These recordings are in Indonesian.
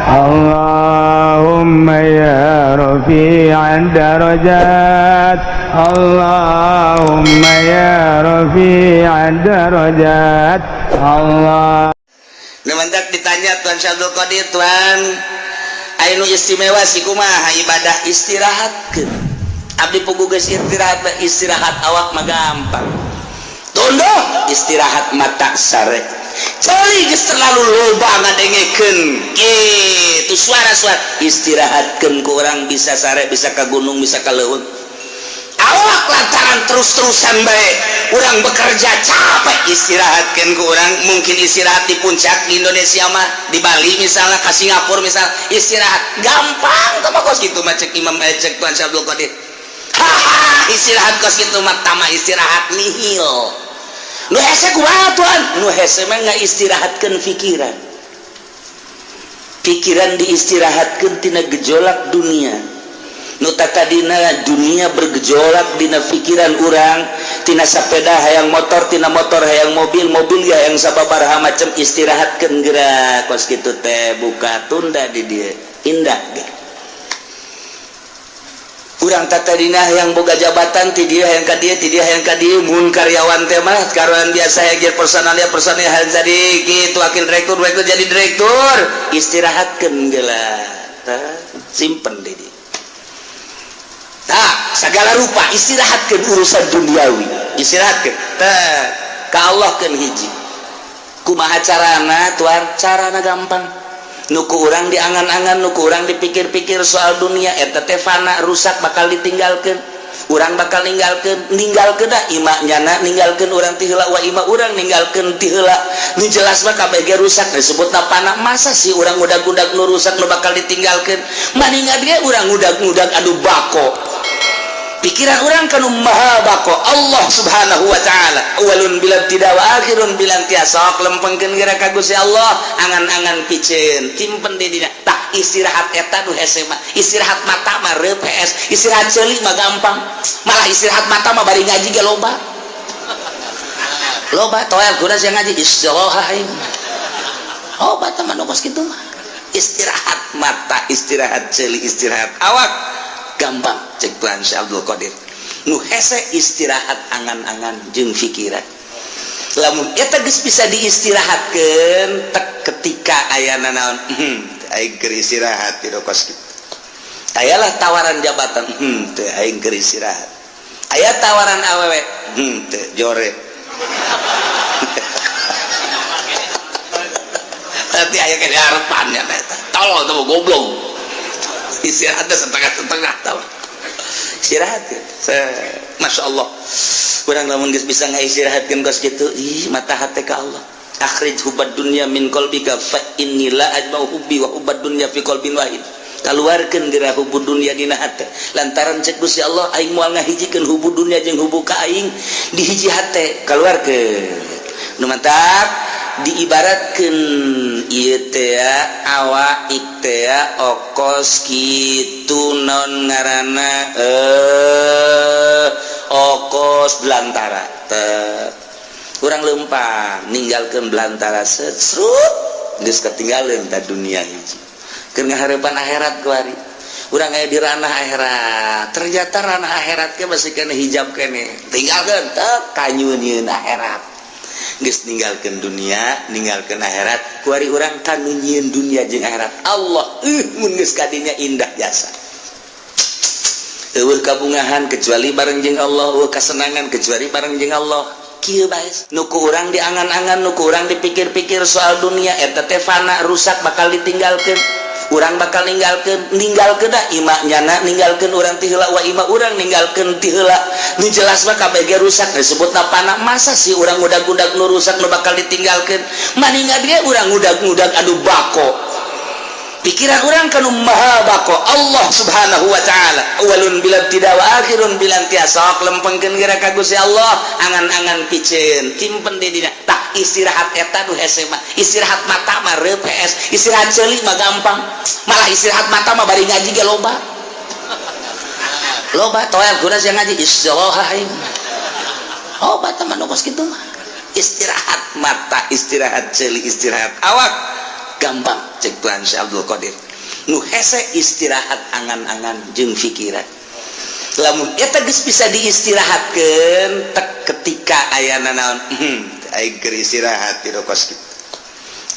Allahumma ya rafi'ad darajat, Allahumma ya rafi'ad darajat. Allah. Nemandak ditanya Tuan Syabdul Qadir, Tuan anu istimewa si kumaha ibadah istirahatkeun. Abdi pugugeus istirahat awak mah gampang. Tondo istirahat mata sare. Cari geus terlalu loba ngadengekeun. Kitu suara-suara istirahatkeun ku urang bisa sare, bisa ka gunung, bisa ka leuweung. Awak lantaran terus-terusan bae urang bekerja capek, istirahatkeun ku urang. Mungkin istirahat di puncak di Indonesia mah, di Bali misalnya, ke Singapura misal, istirahat gampang tah kos kitu mah cek Imam cek Tuan Syabdul Qadir. Haha, istirahat kos kitu mah tama istirahat nihil. Nu hese kumaha Tuan? Nu hese mah ngaistirahatkeun pikiran. Pikiran diistirahatkeun tina gejolak dunia. Nu tadina dunia bergejolak dina pikiran urang, tina sepeda hayang motor, tina motor hayang mobil, mobil hayang sababaraha macam, istirahatkeun geura kos kitu teh, buka tunda di dieu indah ge. Urang tadina hayang boga jabatan ti dieu hayang ka dieu, ti dieu hayang ka dieu, mun karyawan teh mah karuan biasa hayang personal hayang jadi kitu akil direktur jadi direktur, istirahatkeun geula tah, simpen di dieu. Nah, segala rupa istirahatkeun urusan duniawi, istirahatkeun tah ka Allah keun hiji. Kumaha carana Tuan? Carana gampang. Nu ku urang diangan-angan, nu ku urang dipikir-pikir soal dunia eta teh fana, rusak, bakal ditinggalkeun. Urang bakal ninggalkeun da imahnyana, ninggalkeun urang ti heula wa imah urang ninggalkeun ti heula. Nu jelas mah kabeh ge rusak disebutna fana. Masa sih urang ngudag-ngudag nu rusak nu bakal ditinggalkeun? Maningat ge urang ngudag-ngudag anu bako. Pikiran orang kanu maha bako Allah subhanahu wa ta'ala, awalun bilang tidak wa akhirun bilang tiasa lempengkeun geura ka Gusti Allah, angan-angan piceun timpen di dina. Tah istirahat eta nu hese mah, istirahat mata mah reupeus, istirahat ceuli mah gampang, malah istirahat mata mah bari ngaji ge loba toel kuda sia ngaji istirahat obat mah nu kos kitu mah. Istirahat mata, istirahat ceuli, istirahat awak gampang cek Tuan Syabdul Qadir. Nu hese istirahat angan-angan jeung pikiran. Lamun eta geus bisa diistirahatkeun tek ketika ayana naon aing keur istirahat di kos kitu. Ayalah tawaran jabatan teu aing keur istirahat. Aya tawaran awewe teu jore. Tapi aya ke harapannya eta. Tolol tuh goblok. Istirahatnya setengah-setengah tahu istirahat ya. Masya Allah kurang lamun geus bisa ngaistirahatkeun kos kitu, ih mata hate ka Allah. Akhrij hubad dunya min qalbika fa inni la ajma'u hubbi wa hubad dunya fi qalbin wahid. Kaluarkeun geura hubud dunya dina hate, lantaran cek Gusti Allah aing moal ngahijikeun hubud dunya jeung hubbu ka aing di hiji hate, kaluarkeun. Nu mantap diibaratkeun ieu teh awak teh okos kitu naon ngaranna okos belantara teh urang lempang ninggalkeun belantara sesrut geus ketinggalan ta dunia hiji keur ngahareupan akhirat kuari urang aya di ranah akhirat ternyata ranah akhirat ge masih kena hijab kene tinggalkeun teh kanyueun akhirat geus ninggalkeun dunia, ninggalkeun akhirat, kuari urang kanu nyieun dunia jeung akhirat. Allah mun geus ka dinya indah jasa. Eueuh kabungahan kecuali bareng jeung Allah, eueuh kasenangan kecuali bareng jeung Allah. Kieu bae. Nu ku urang diangan-angan, nu ku urang dipikir-pikir soal dunia eta teh fana, rusak, bakal ditinggalkeun. Urang bakal ninggalkeun da imahnyana, ninggalkeun urang ti heula wa imah urang ninggalkeun ti heula. Nu jelas mah kabeh ge rusak disebutna fana. Masa sih urang ngudag-ngudag nu rusak nu bakal ditinggalkeun? Maningat ge urang ngudag-ngudag anu bako. Pikiran urang kanu maha bako Allah subhanahu wa ta'ala, awalun bilang tidak wa akhirun bilang tiasa lempengkeun geura ka Gusti Allah, angan-angan piceun timpen di dina. Tah istirahat eta nu hese mah, istirahat mata mah reupeus, istirahat ceuli mah gampang, malah istirahat mata mah bari ngaji ge loba toel kuda sia ngaji istirahat obat mah nu kos kitu mah. Istirahat mata, istirahat ceuli, istirahat awak gampang cek Tuhan Syekh Abdul Qadir nu hese istirahat angan-angan jeung pikiran lamun eta geus bisa diistirahatkeun tek ketika ayana naon aing keur istirahat di kos kitu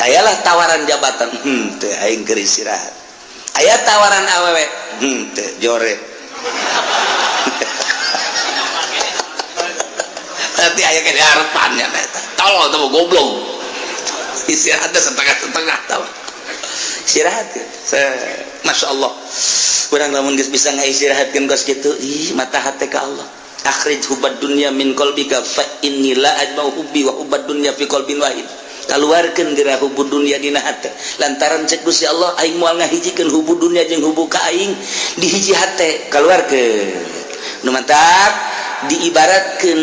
ayalah tawaran jabatan teu aing keur istirahat aya tawaran awewe teu jore nanti aya ke harapannya eta tolong tuh goblok istirahat setengah-setengah tahu istirahat Masya Allah kurang lamun geus bisa ngaistirahatkeun kos kitu ih mata hate ka Allah akhrij hubad dunya min qalbika fa inni la ajma'u hubbi wa hubad dunya fi qalbin wahid kaluarkeun geura hubud dunya dina hate lantaran cek Gusti Allah aing moal ngahijikeun hubud dunya jeung hubbu ka aing di hiji hate kaluarkeun nu mantap diibaratkeun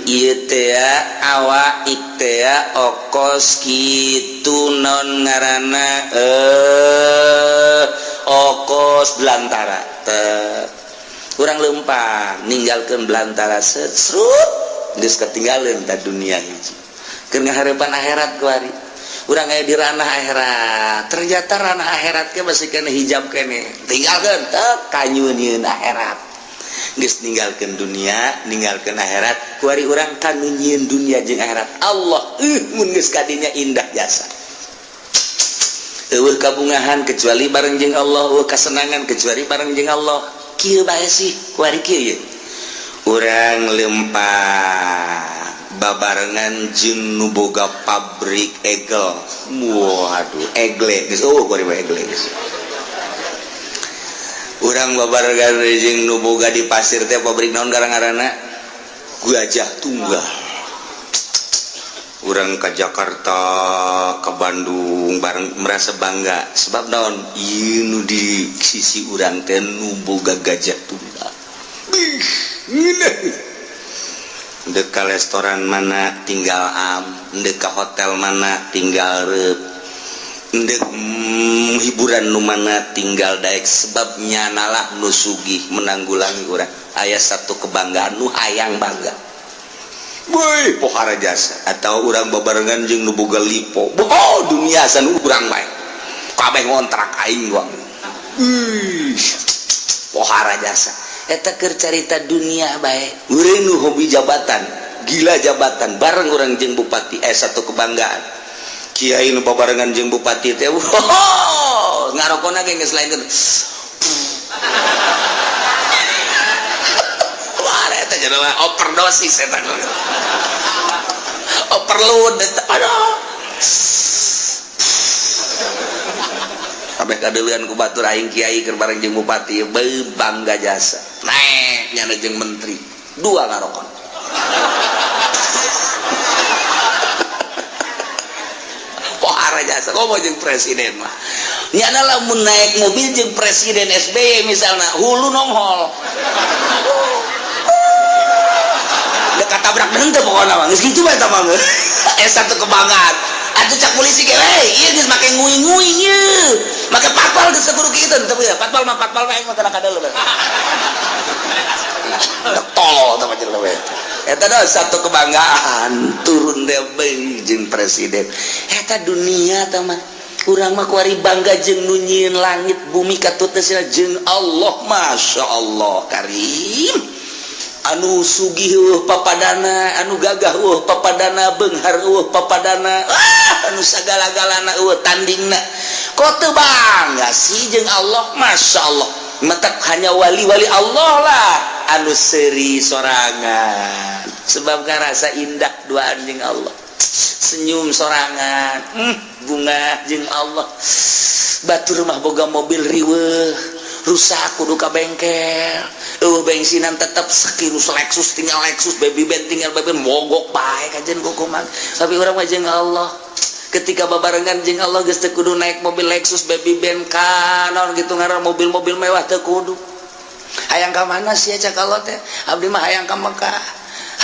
ieu teh awak teh okos kitu non ngaranna okos belantara teh urang lempang ninggalkeun belantara srut geus ketinggalan ta dunia hiji keur ngahareupan akhirat kuari urang aya di ranah akhirat ternyata ranah akhirat ge masih kena hijab kene tinggalkeun teu kanyunieun akhirat geus ninggalkeun dunia ninggalkeun akhirat kuari urang kanu nyieun dunia jeung akhirat Allah mun geus kadinya indah jasa eueuh kabungahan kecuali bareng jeung Allah eueuh kasenangan kecuali bareng jeung Allah kieu bae sih kuari kieu urang lempah babarengan jeung nu boga pabrik egel waduh egle geus kuari bae egle geus urang babarengan jeung nu boga di pasir teh pabrik naon garang-garana Gajah Tunggal urang ke Jakarta ke Bandung bareng merasa bangga sebab naon ieu nu di sisi urang teh nu boga Gajah Tunggal dek ka restoran mana tinggal am dek ka hotel mana tinggal reup dek hiburan nu mana tinggal daek sebab nyanalah nu sugih menanggulangi urang aya satu kebanggaan nu hayang bangga boy pohara jasa atau urang babarengan jeung nu boga lipo dunia san urang bae kabeh ngontrak aing doang pohara jasa eta keur carita dunia bae urang nu hobi jabatan gila jabatan bareng urang jeung bupati satu kebanggaan kiai nu babarengan jeung bupati teh ngarokona ge geus lain wah eta jenama overdosis eta overload aduh kabeh kadeulean ku batur aing kiai keur bareng jeung bupati bangga jasa naek nyana jeung menteri dua ngarokon pohara jasa komo jeung presiden mah nyana lamun naik mobil jeung presiden SBY misalna hulu nonghol dekat tabrak henteu pokona mah geus kitu bae eta mah satu kebanggaan atuh cak polisi ge we ieu geus make nguing-nguing ieu make patwal geus kudu kitu teu ya patwal wae mah kana kadeuleum tol tah macam we eta dah satu kebanggaan turun deh jeung presiden eta dunia tah mah urang mah kuari bangga jeung nu nyieun langit bumi katutna jeung Allah Masya Allah karim anu sugih papadana anu gagah papadana beunghar papadana anu sagala-galana tandingna kok teu bangga sih jeung Allah Masya Allah matak hanya wali-wali Allah lah anu seuri sorangan sebab ngarasa indah duaan jeung Allah senyum sorangan bunga jeung Allah batur mah boga mobil riweuh rusak kudu ka bengkel bensinan tetep sakirus Lexus tinggal Lexus baby band tinggal baby mogok bae kajen kukuman tapi urang mah jeung Allah ketika babarengan jeung Allah geus teu kudu naik mobil Lexus baby band kanon gitu ngaran mobil-mobil mewah teu kudu hayang ka mana sia cak Allah teh abdi mah hayang ka Mekah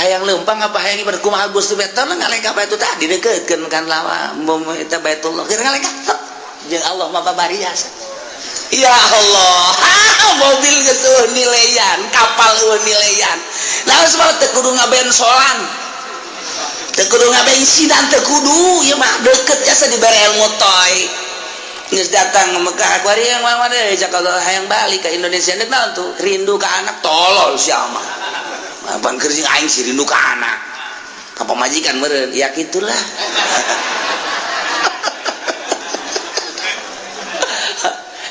hayang leumpang apa hayang ibarat kumaha Gusti beto ngalengka bae tah dideukeukeun kan lawa eta Baitullah keur ngalengka jeung Allah mah babariasa ya Allah mobil gitu nilaian kapal nilaian lalu sebab teu kudu ngabensolan teu kudu ngabensinan teu kudu ieu mah deukeut jasa dibere ilmu toy Geus datang Mekah akuarium mah deh Jakarta hayang balik ke Indonesia nek naon tuh rindu ke anak tolol sia mah. Apaan kerjing aing si rindu ke anak. Ka pamajikan meureun ya gitulah.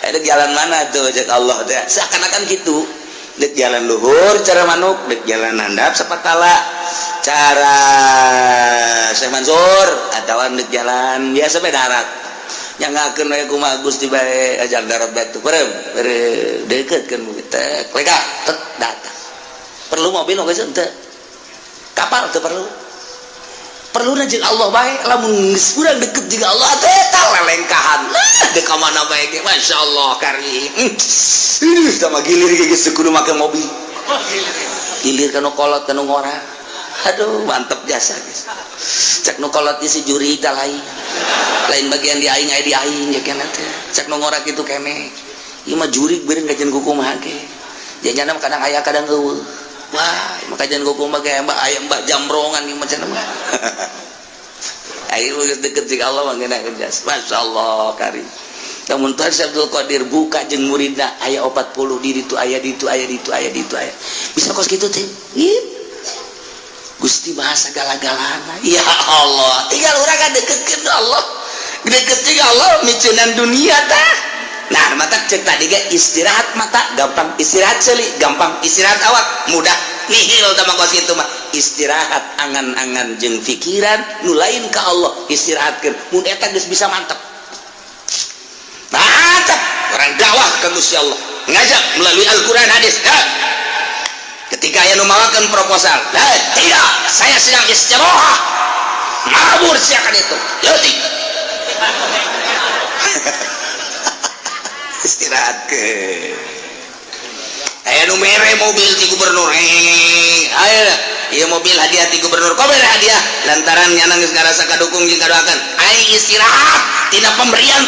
Ada jalan mana tuh cek Allah teh seakan-akan gitu. Dek jalan luhur cara manuk, dek jalan handap sapatala cara Syekh Mansur atawa dek jalan biasa bae darat. Nyangakeun we kumaha Gusti bae ajar darat batu perem deukeutkeun teh leka tet datang perlu mobil geus henteu kapal teu perlu na jeung Allah bae lamun geus urang deket jeung Allah teh eta lelengkahan dek ka mana bae ge masyaallah karim tah mah gilir ge geus kudu make mobil gilir kana kolot kana ngora aduh mantep jasa guys cek nu kolot si juri tah lain bagian di aing aya di aing ya kana teh cek nu ngora kitu kene ieu mah juri beureun kajian kukumaha ge jangan kadang aya kadang eueuh wah mah kajian kukumaha ge mbak aya mbak jambrongan ieu mah cenah mah ayo geus deket jeung Allah mah ngeunakeun jas masyaallah karim namun Tuhan Abdul Qadir buka jeung muridna aya 40 di ditu aya ditu aya ditu aya ditu aya bisa kos kitu teh Gusti Maha segala-galana ya Allah tinggal urang kadeukeutkeun Allah deket jeung Allah micunan dunia tah nah mata cek tadi ge istirahat mata gampang istirahat ceuli gampang istirahat awak mudah nihil tah kos kitu mah istirahat angan-angan jeung pikiran nu lain ka Allah istirahatkeun mun eta geus bisa mantep mantep orang dakwah ka Gusti Allah ngajak melalui Al-Qur'an hadis ketika aya nu mawakeun proposal tidak saya sedang istirahat ngabur siakan itu leutik istirahat ke aya nu mere mobil ti gubernur aya ieu mobil hadiah ti gubernur kok mere hadiah lantaran nyana geus ngarasa kadukung jeung kadoakan aing istirahat tina pemberian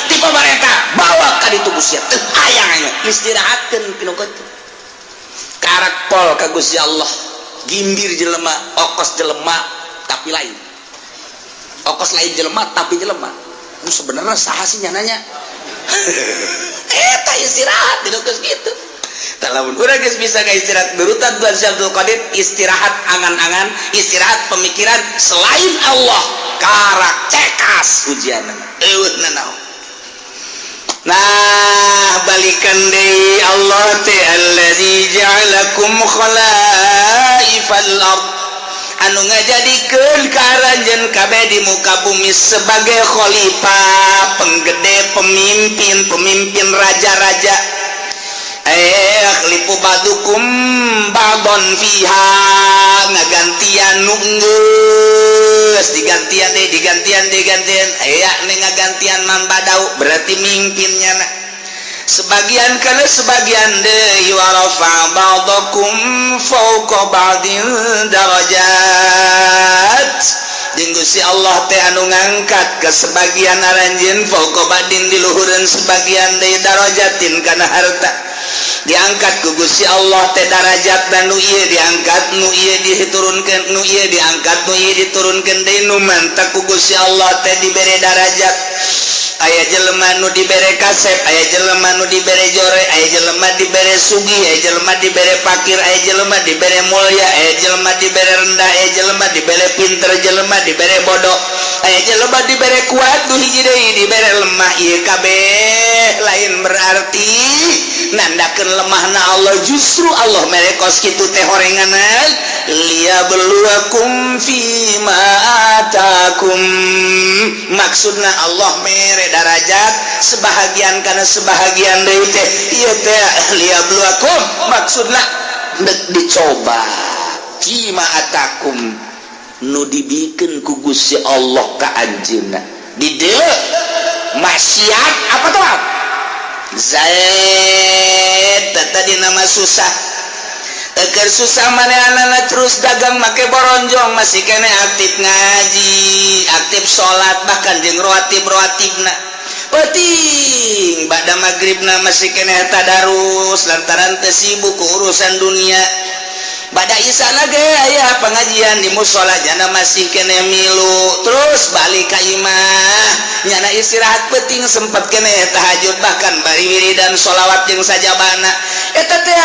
ti pemerintah bawa ka ditu Gusti teu hayang aing istirahatkeun pinu kitu karak pol ka Gusti Allah gimbir jelema okos jelema tapi lain okos lain jelema tapi jelema sebenarnya saha sih nyananya eta istirahat di geus kitu tah lamun urang geus bisa ka istirahat nurutan Tuhan Abdul Qadir istirahat angan-angan istirahat pemikiran selain Allah karak cekas ujianna eueuh nanaon nah balikan deui Allah teh allazi ja'alakum khalaifal ard anu ngajadikeun karanjeun kabeh di muka bumi sebagai khalifah penggede pemimpin raja-raja lipu badukum ba'don fiha ngagantian nu geus digantian aya ngagantian man badau berarti mimpinnya na sebagian kana sebagian deui wa rafa ba'dakum fawqa ba'din darajat jeung Gusti Allah teh anu ngangkat ke sebagian aranjeun fawqa ba'din di luhureun sebagian deui darajatin kana harta diangkat ku Gusti Allah teh darajat dan nu ieu diangkat nu ieu diturunkeun nu ieu diangkat nu ieu diturunkeun deui nu mantap ku Gusti Allah teh dibere darajat aya jelema nu dibere kasep aya jelema nu dibere jore aya jelema dibere sugih aya jelema dibere fakir aya jelema dibere mulya aya jelema dibere rendah aya jelema dibere pinter jelema dibere bodoh aya jelema dibere kuat nu hiji deui dibere lemah ieu kabeh lain berarti nandakeun lemahna Allah justru Allah merekos kitu teh horenganan liyabluwakum fima atakum maksudna Allah mere darajat sebahagian kana sebahagian deui teh ieu teh liyabluwakum maksudna dicoba fima atakum nu dibikeun ku Gusti Allah ka anjeunna di dieu maksiat apa tuh Zaid tadi nama susah agar susah mana terus dagang make boronjong masih kene aktif ngaji aktif sholat bahkan jeung roatibna penting ba'da maghribna masih kene tadarus lantaran teu sibuk ku urusan dunia pada isana ge aya pengajian di musola jana masih kene milu terus balik ka imah nyana istirahat penting sempat kene tahajud bahkan bari wiridan sholawat jeung sajabana eta teh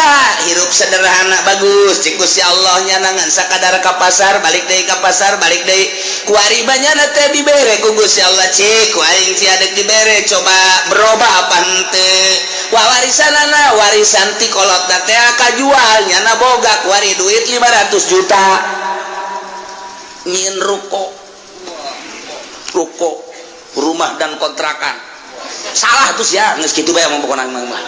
hirup sederhana bagus cik Gusti Allah nyana ngan sakadar ka pasar balik deui ka pasar balik deui kuari banyana teh dibere ku Gusti Allah cik ku aing ti adek dibere coba berubah apa henteu warisanana warisan ti kolot teh kajual nyana boga kuari duit 500 juta nyin ruko rumah dan kontrakan salah tuh ya geus kitu bae pokona mah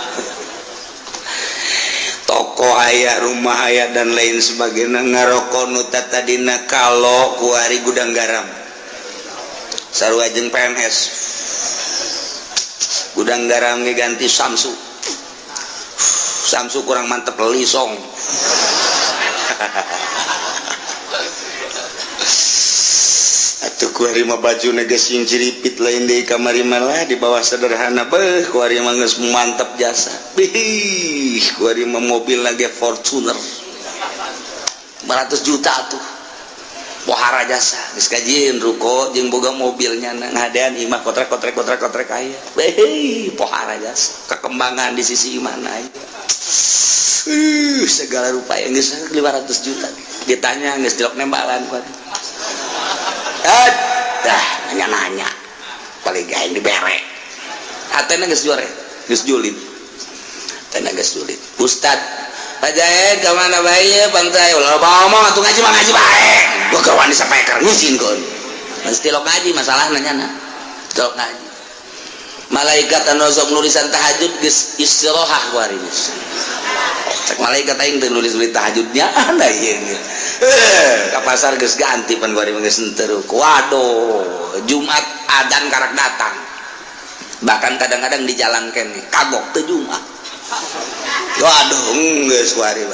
toko aya rumah aya dan lain sebagainya ngaroko nu tadina kalo kuari gudang garam sarua jeung PNS gudang garam ganti Samsu kurang mantep lisong atuh kuari mah baju geus sing ciripit lain deui kamari malah di bawah sederhana beuh kuari mah geus mantep jasa bih kuari mah mobil lagi Fortuner 500 juta tuh pohara jasa geus kajieun ruko jeung boga mobilnya ngadean imah kotrek aya beh pohara jasa kekembangan di sisi imana aja segala rupa yang geus 500 juta ditanya geus dilok nembalan kuari dah nanya paling gaeng dibere hatena geus juare geus julid hatena geus julid ustad pajae ka mana bae pantai ulah ngomong atuh ngaji mah ngaji bae gua kawan disampaikan ngusin kon mesti lo ngaji masalah nanya lo ngaji malaikat anu sok nulisan tahajud geus istirahah kuari cek malaikat aing teu nulis tahajudnya anda ieu ka pasar geus ganti pan kuari geus henteu waduh Jumat adzan karak datang bahkan kadang-kadang di jalan kene kagok teu Jumat waduh geus kuari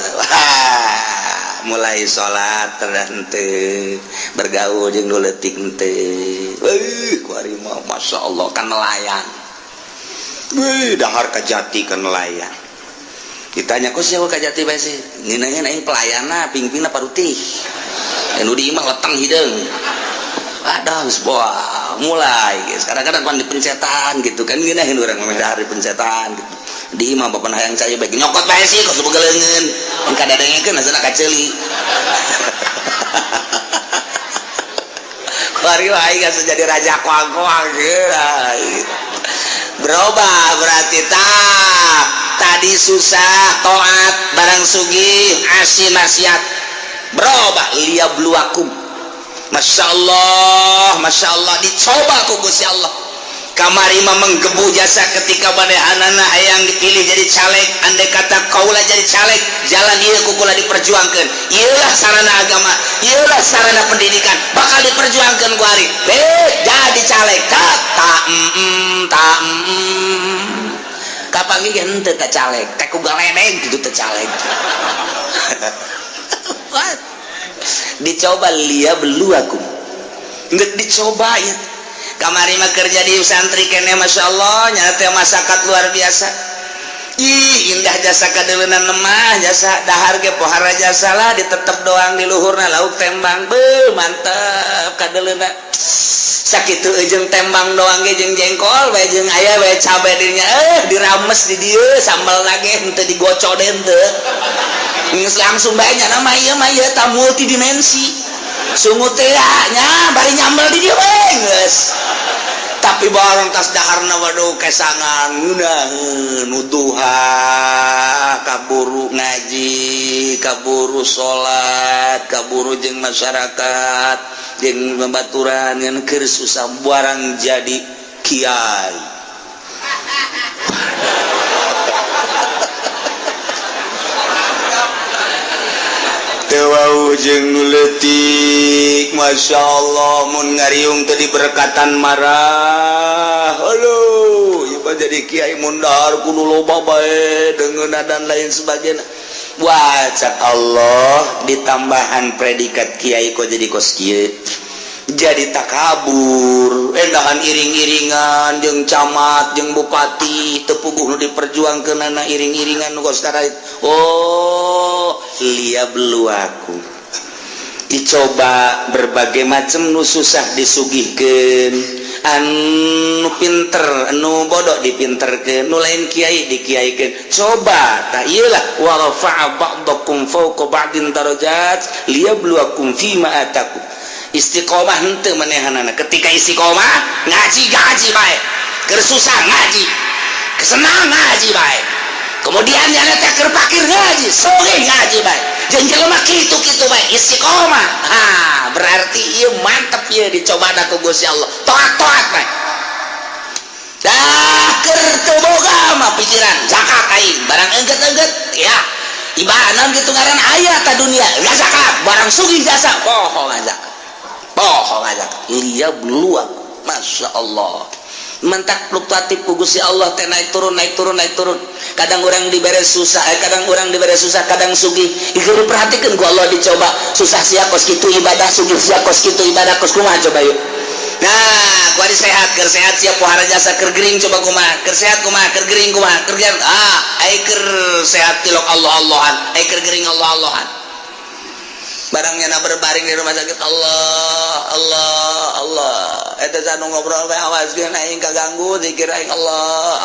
mulai salat teu bergaul jeung nu leutik teu kuari mah masyaallah kan nelayan dahar ka jati ka nelayan ditanya kok siapa ka jati bae sih nginanya aing pelayana pingpingna parutih anu di imah letang hideung ada geus boa mulai geus kadang-kadang pan dipencetan gitu kan ngeunaheun urang mah dari pencetan gitu di imah bapak hayang cai bae nyokot bae sih kok sebegeleungeun mun kadadengekeun asana kaceuli kuari wae geus jadi raja kuang-kuang berubah berarti tadi susah taat barang sugih asin maksiat berubah liyabluwakum Masya Allah dicoba ku Gusti Allah kamari mah menggebu jasa ketika badehanana hayang dipilih jadi caleg andai kata kaula jadi caleg jalan ieu kukula diperjuangkeun ieulah sarana agama ieulah sarana pendidikan bakal diperjuangkeun ku ari jadi caleg tak kapan ge henteu ka caleg teh ku galedeg kitu teh caleg dicoba liya beluakum ngeuk dicoba ya kamari mah kerja di santri kene masyaallah nya teh masyarakat luar biasa ih indah jasa kadeuleunana mah jasa dahar ge pohara jasa lah ditetep doang di luhurna lauk tembang beuh mantep kadeuleuna sakitu jeung tembang doang ge jeung jengkol bae jeung aya bae cabe dirinya dirames di dieu sambal lage henteu digocoden teu geus langsung bae nya mah ieu tah multidimensi sungut teh nya bari nyambel di dieu bae geus tapi barang tas daharna waduh kesangan ngeunaheun nuduha kaburu ngaji kaburu salat kaburu jeung masyarakat jeung babaturan ngan keur susah barang jadi kiai tewau jeung leutik masyaallah mun ngariung teu diberkatan marah halo ieu jadi kiai mun dahar kudu loba bae deungeunna dan lain sebagainya wacak Allah ditambahan predikat kiai kok jadi kos kieu jadi takabur endahan iring-iringan jeung camat jeung bupati teu puguh nu diperjuangkeun anak iring-iringan nu sekarang oh liab lu aku dicoba berbagai macam nu susah disugihkeun anu pinter anu bodoh dipinterkeun nu lain kiai dikiaikeun coba tah ieu lah wa rafa'a ba'dakum fawqa ba'din darajat liyabluwakum fima atakum istiqomah henteu manehanana ketika istiqomah ngaji bae keur susah ngaji kesenang ngaji bae kemudian nyana teh keur pakir ngaji sore ngaji bae jeung jelema kitu-kitu bae istiqomah berarti ieu mantep ieu dicobana ku Gusti Allah toat-toat bae dah keur teu boga mah pikiran zakat aing barang engget-engget ya ibadah naon kitu ngaran aya ta dunia enggak zakat barang sugih jasa poho zakat bohong aja iya beluak masya Allah mentak fluktuatif Gusti Allah teh naik turun kadang orang dibere susah kadang orang dibere susah kadang sugih itu diperhatikan ku Allah dicoba susah sia kos kitu ibadah sugih sia kos kitu ibadah kos kumaha coba yuk nah kuari sehat keur sehat sia pohara jasa keur gering coba kumaha keur sehat kumaha keur gering kumaha keur ai keur sehat tilok Allah-Allahan ai keur gering Allah-Allahan barangnya na berbaring di rumah sakit Allah eta sanu ngobrol bae awaskeun aing kaganggu zikir aing Allah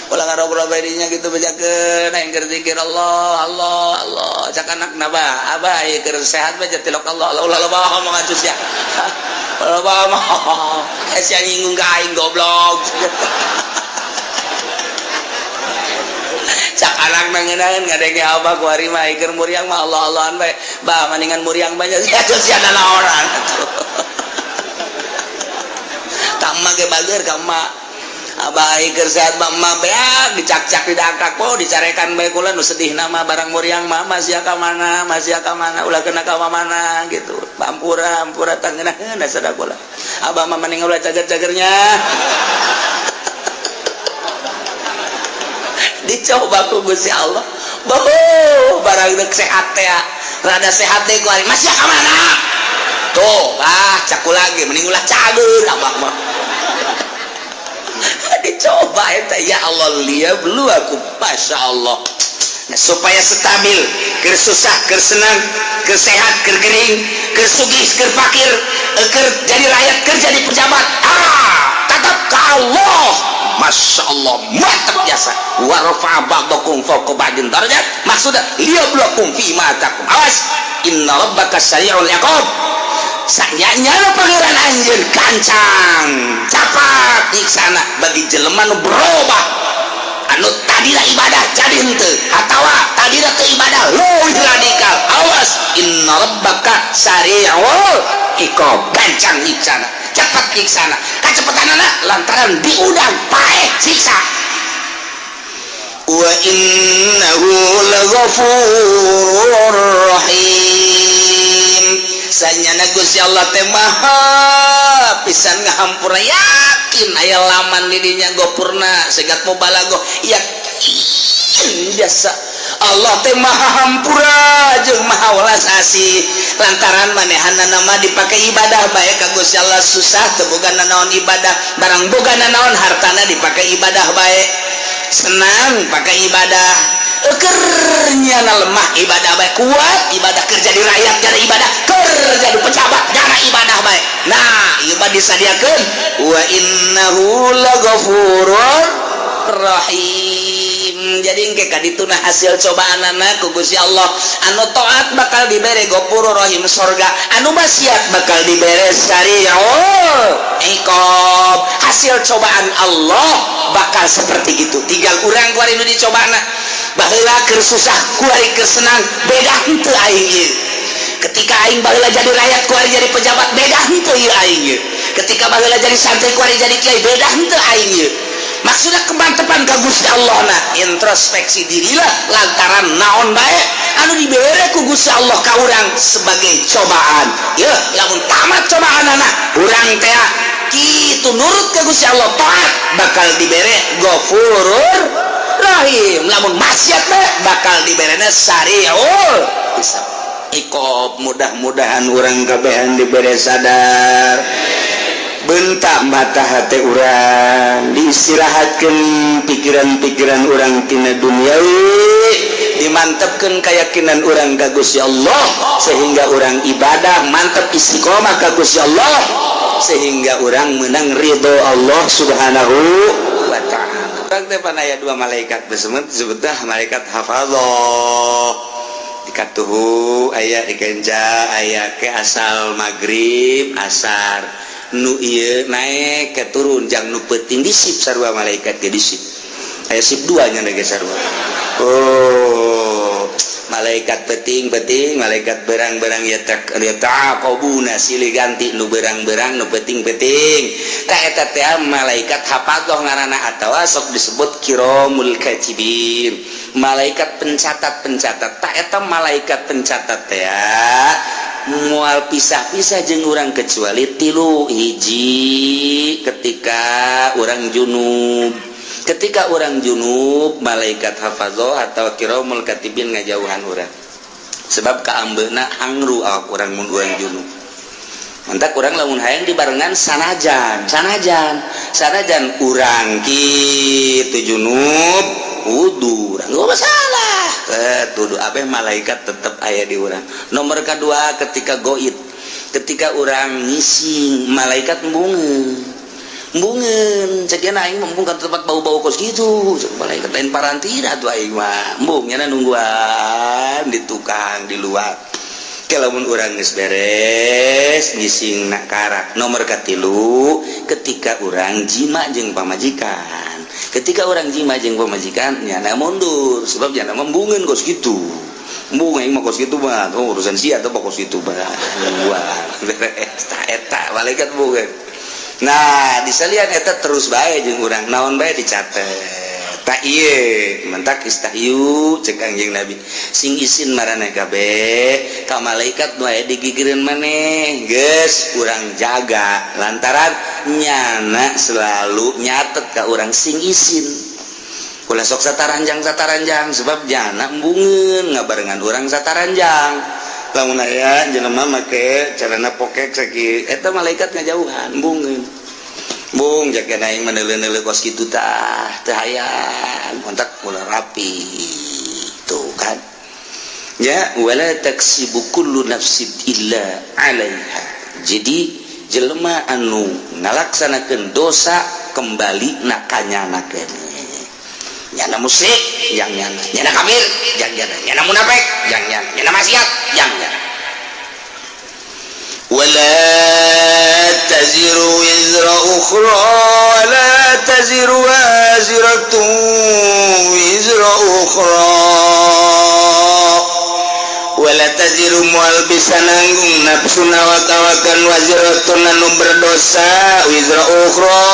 ulah ngarobrol bae dinya kitu bejakeun aing keur zikir Allah cak anakna bah abah ieu keur sehat bae tilok Allah ulah loba ngomong atuh sia loba mah sia nyinggung ka aing goblok cak anak nangeunangan ngadenge abah ku ari mah keur muriang mah Allah-Allahan bae bah maningan muriang banyak atuh sia naonan kamma ge bager kamma abah keur sehat mah emak beak dicak-cak didangkak po dicarekan bae kula nu sedih nama barang muriang mah masih ka mana ulah kena ka mana gitu ampura tangeunaheun sada kula abah mah maning ulah cager-cagernya dicoba ku Gusti Allah barang sehat teh rada sehat teh ku ari masih ka mana tuh caku lagi mending ulah cager abah mah dicoba eta ya Allah liab lu aku masya Allah nah, supaya stabil keur susah keur senang keur sehat keur gering keur sugih keur fakir keur jadi rakyat keur jadi pejabat tetap ka Allah masya Allah mantap jasa wa rafa'a ba'dakum fawqa ba'din darajat maksudnya liyabluwakum fi ma atakum awas inna rabbaka sari'ul iqab sanyanya pangeran anjeun kancang capat iksana bagi jelema nu berubah anu tadina ibadah jadi henteu atawa tadina teu ibadah leuwih radikal awas inna rabbaka sari'ul iqab kancang iksana cepat iksana kacepetanana lantaran diudang paeh siksa wa innahu laghafurur rahim sanyana Gusti Allah teh maha pisan ngahampura yakin aya laman di dinya gopurna segat mubalaghah yakin biasa Allah teh maha hampura jeung maha welas asih lantaran manehanna nama dipake ibadah bae ka Gusti Allah susah teu bogana naon ibadah barang bogana naon hartana dipake ibadah bae senang pakai ibadah kernya lemah ibadah bae kuat ibadah kerja di rakyat jadi ibadah kerja di pejabat jadi ibadah bae nah ibadah disadiakeun wa innahu laghafurur rahim jadi engke kadituna hasil cobaanana ku Gusti Allah anu taat bakal dibere ghafurur rahim surga anu maksiat bakal dibere sari'ul iqab hasil cobaan Allah bakal seperti itu tinggal urang ku ari nu dicobana baheula keur susah ku ari keur senang beda henteu aing ieu ketika aing baheula jadi rakyat ku ari jadi pejabat beda henteu ieu aing ieu ketika baheula jadi santri ku ari jadi kiai beda henteu aing ieu maksudnya kemantepan ka Gusti Allah na introspeksi dirilah lantaran naon bae anu dibere ku Gusti Allah ka urang sebagai cobaan ya lamun tamat cobaanana urang teh kitu nurut ka Gusti Allah taat bakal dibere ghafurur rahim lamun maksiat bae bakal diberena sari'ul hisab iqab. Mudah-mudahan orang kabehan diberi sadar, bentak mata hati orang, diistirahatkan pikiran-pikiran orang tina duniawi, dimantapkan keyakinan orang ka Gusti Allah, sehingga orang ibadah mantap istiqomah ka Gusti Allah, sehingga orang menang ridho Allah subhanahu wa ta'ala. Depan ayat 2 malaikat disebutlah malaikat hafadzah dikatuhu ayat dikenja ayat ke asal maghrib asar nu ieu naik ke turun jang nu peuting disip sarua malaikat ke disip aya sip 2 nya ge sarua. Oh malaikat peting malaikat berang-berang ya taqabuna silih ganti nu berang-berang nu peting-peting ka eta teh malaikat hafadzah ngaranna atawa sok disebut kiramul katibin, malaikat pencatat tak eta malaikat pencatat teh moal pisah-pisah jeung urang kecuali tilu. Hiji ketika orang junub malaikat hafadzah atau kiramul katibin ngajauhan urang sebab kaambeuna angru awak urang mun urang junub. Mantak urang lamun hayang dibarengan sanajan urang kitu junub wudu urang gak masalah tuduh abeh malaikat tetep aya di urang. Nomor kedua ketika goit, ketika urang ngising malaikat embungeun cek nya aing mumpung ka tempat bau-bau kos gitu malaikat lain parantina tuh aing mah embung nya nungguan di tukang di luar ke lamun urang geus beres ngising nak karak. Nomor katilu ketika urang jima jeung pamajikan, ketika urang jima jeung pamajikan nyana mundur sebab nyana membungeun kos gitu embung aing mah kos gitu mah urusan sia teh kos gitu mah nungguan beres eta malaikat bungeun. Nah disalian eta terus bae jeung urang naon bae dicatet tak ieu mentak istahyu cek Kangjeng Nabi sing isin marane kabeh ka malaikat nu aya digigireun maneh geus urang jaga lantaran nyana selalu nyatet ka urang sing isin ulah sok sataranjang sebab nyana embungeun ngabarengan urang sataranjang. Lamun aya jelema make carana pokek sakieu eta malaikat ngajauhan embungeun bung jaga aing meneuleuh kos kitu tah teu hayang kontak ulah rapi tuh kan ya wala taksibu kullu nafsin illa 'alaiha. Jadi jelema anu ngalaksanakeun dosa kembali na kanyanakeun nyana musyrik yang nyana kafir yang nyana munafik yang nyana maksiat yang nyana. Wala taziru wizra ukhra wala taziru waziratun wizra ukhra wala taziru mual bisa nanggung nafsu nawakawakan waziratun anu berdosa wizra ukhra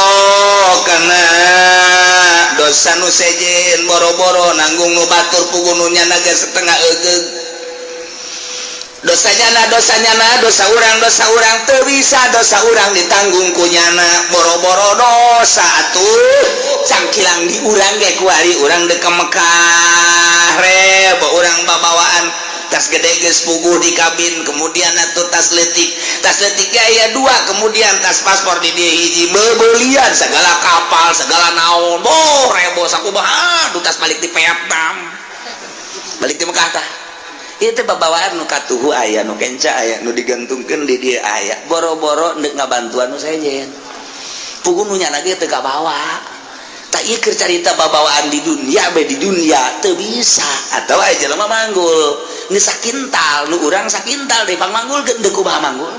kana dosa nu sejen boro-boro nanggung nu batur pugununya naga setengah egeug dosanya dosa urang teu bisa dosa urang ditanggung ku nyana boro-boro dosa atuh cangkilang di urang ge kuari urang dek ka Mekah rebo urang babawaan tas gede geus puguh di kabin kemudian atuh tas leutik aya 2 kemudian tas paspor di dieu hiji beubeulian segala kapal segala naon boh rebo sakumaha tas balik di Vietnam balik di Mekah tah ieu teh babawaan nu katuhu aya nu kenca aya nu digantungkeun di dieu aya boro-boro ndek ngabantuan nu sejen puguh nu nyana ge teu kabawa tak ieu keur carita babawaan di dunia teu bisa atawa aya jelema manggul ini sakintal nu urang sakintal deui pangmanggulkeun teu kumaha manggul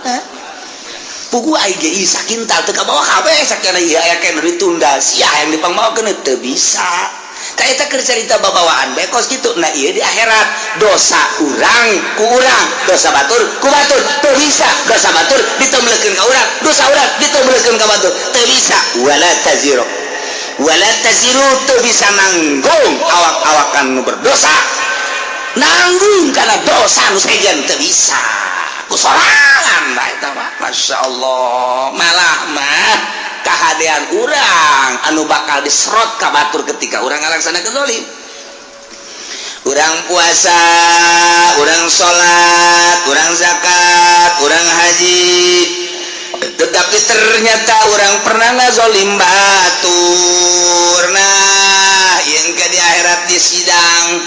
puguh aya ge sakintal teu kabawa kabeh sakana ieu aya kana ditunda sia yang dipangmaokeun teu bisa tak eta keur carita babawaan bae kos kitu. Nah ieu di akhirat dosa urang ku urang dosa batur ku batur teu bisa dosa batur ditembelkeun ka urang dosa urang ditembelkeun ka batur teu bisa wala taziru teu bisa nanggung awak-awakan nu berdosa nanggung karena dosa nu sejen teu bisa ku sorangan da eta mah masyaallah malah mah kahadean urang anu bakal diserot ka batur ketika urang ngalaksanakeun zalim urang puasa, urang salat, urang zakat, urang haji, tetapi ternyata urang pernah ngazolim batur. Nah yang ke di akhirat di sidang,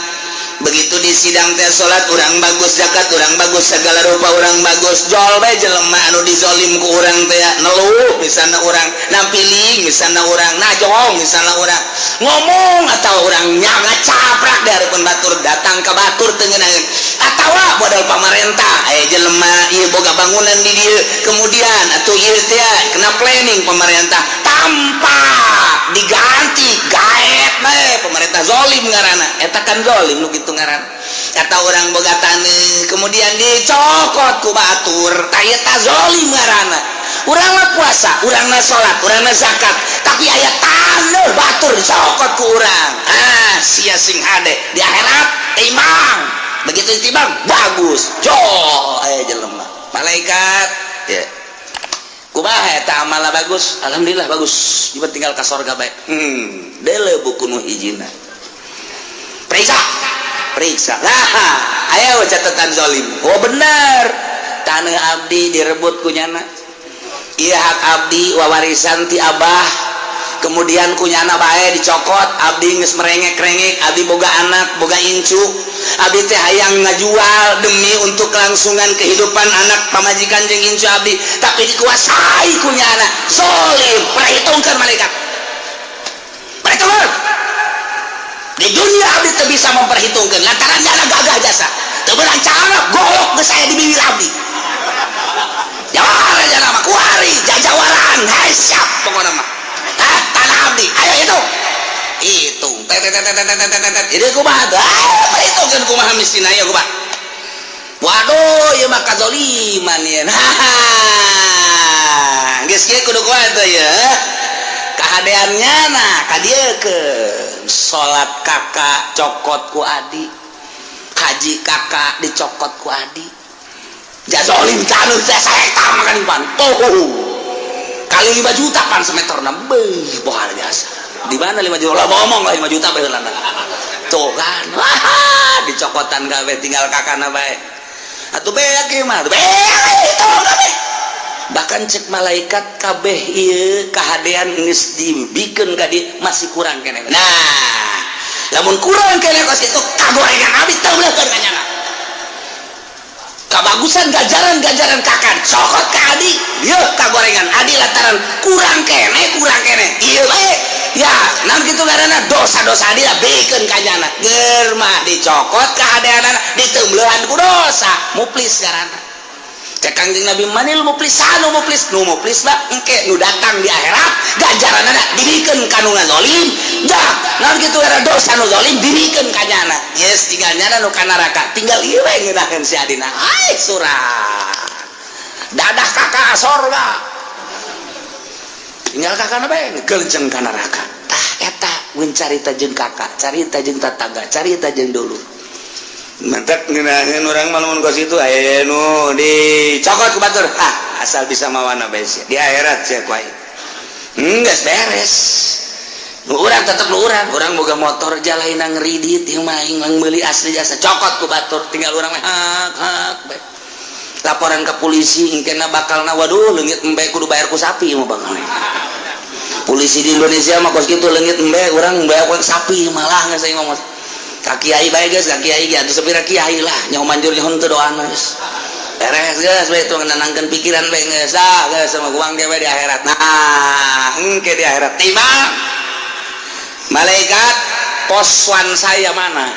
begitu di sidang teh salat urang bagus, zakat urang bagus, segala rupa urang bagus, jol bae jelema anu dizolim ku urang teh neluh misalna urang nampiling, misalna urang najong, misalna urang ngomong atau urang nyaga caprak dari batur datang ke batur teu ngeunaheun atawa modal pamarentah jelema ieu boga bangunan di dieu kemudian atuh ieu teh kena planning pemerintah tanpa diganti gaet bae pemerintah zolim ngaranna eta kan zolim nu kitu ngaranna eta urang boga taneuh kemudian dicokot ku batur tah eta zolim ngaranna urang mah puasa urang na salat urang na zakat tapi aya taneuh batur dicokot ku urang sia sing hade di akhirat timbang begitu ditimbang bagus jol aya jelema malaikat ya kumaha eta amalna bagus alhamdulillah bagus ieu tinggal ka sorga bae deuleu buku nu hijina periksa nah aya catatan zalim oh bener taneuh abdi direbut ku nyana ieu hak abdi wawarisan ti abah kemudian kunyana bae dicokot abdi geus merengek-rengek abdi boga anak boga incu abdi teh hayang ngajual demi untuk kelangsungan kehidupan anak pamajikan jeung incu abdi tapi dikuasai kunyana zalim perhitungkeun malaikat perhitungkeun di dunia abdi teu bisa memperhitungkeun lantaran nyana gagah jasa teu beurang cara golok geus aya di bibir abdi jawara jana mah kuari jajawaran hai siap pokona mah tanah abdi ayo hitung jadi kumaha perhitungkeun kumaha miskin aya kumaha waduh ieu mah kadzaliman ieu geus kieu kudu kumaha teh ya kahadeannya nah kadiekeun salat kakak cokot ku adik haji kakak dicokot ku adik jazolim taneuh teh saeta makan impan kali 5 juta pan semeterna beuh bohar jasa di mana 5 juta lah ngomong lah 5 juta beulana tuh kan dicokotan gawe tinggal kakana bae atuh beak ieu mah beak itu kabeh bahkan cek malaikat kabeh ieu kahadean geus dibikeun ka dieu masih kurang keneh nah lamun kurang keneh kos kitu kagorengan abdi teu beuleukeun ka nyana kabagusan gajaran kakan cokot ka adik ieu kagorengan adi lantaran kurang kene ieu bae ya naon kitu ngaranna dosa-dosa adi bikeun ka nyana geur mah dicokot kahadeanana diteumleuhan ku dosa muflis ngaranna cek Kangjeng Nabi manil muflis nu muflis mah engke nu datang di akhirat gajaranana dibikeun ka nu ngazolim dah naon kitu ngaranna dosa nu zalim dibikeun ka nyana yes tinggal nyana nu ka neraka tinggal ieu we ngeunaheun si adina ai surah dadah kakak sorga tinggal kakana bae geuleujeng ka neraka tah eta mun carita jeung kakak carita jeung tatangga carita jeung dulu mantap ngeunaheun urang mah lamun kos itu aya nu dicokot ku batur asal bisa mawana bae sia di akhirat sia ku aya geus beres nu urang tetep nu urang boga motor jalaina ngeridit ieu mah aing meuli asli jasa cokot ku batur tinggal urang hak bae laporan ke polisi engkena bakalna waduh leungit embe kudu bayar ku sapi mah bakal polisi di Indonesia mah kos kitu leungit embe urang bayar ku sapi malah geus aing ngomong ka kiai bae geus ka kiai ge atuh sepira kiai lah nyaho manjur nyaho teu doana geus beres geus we tu nenangkeun pikiran bae geus geus sama uang ge bae di akhirat nah engke di akhirat timbang malaikat poswan saya mana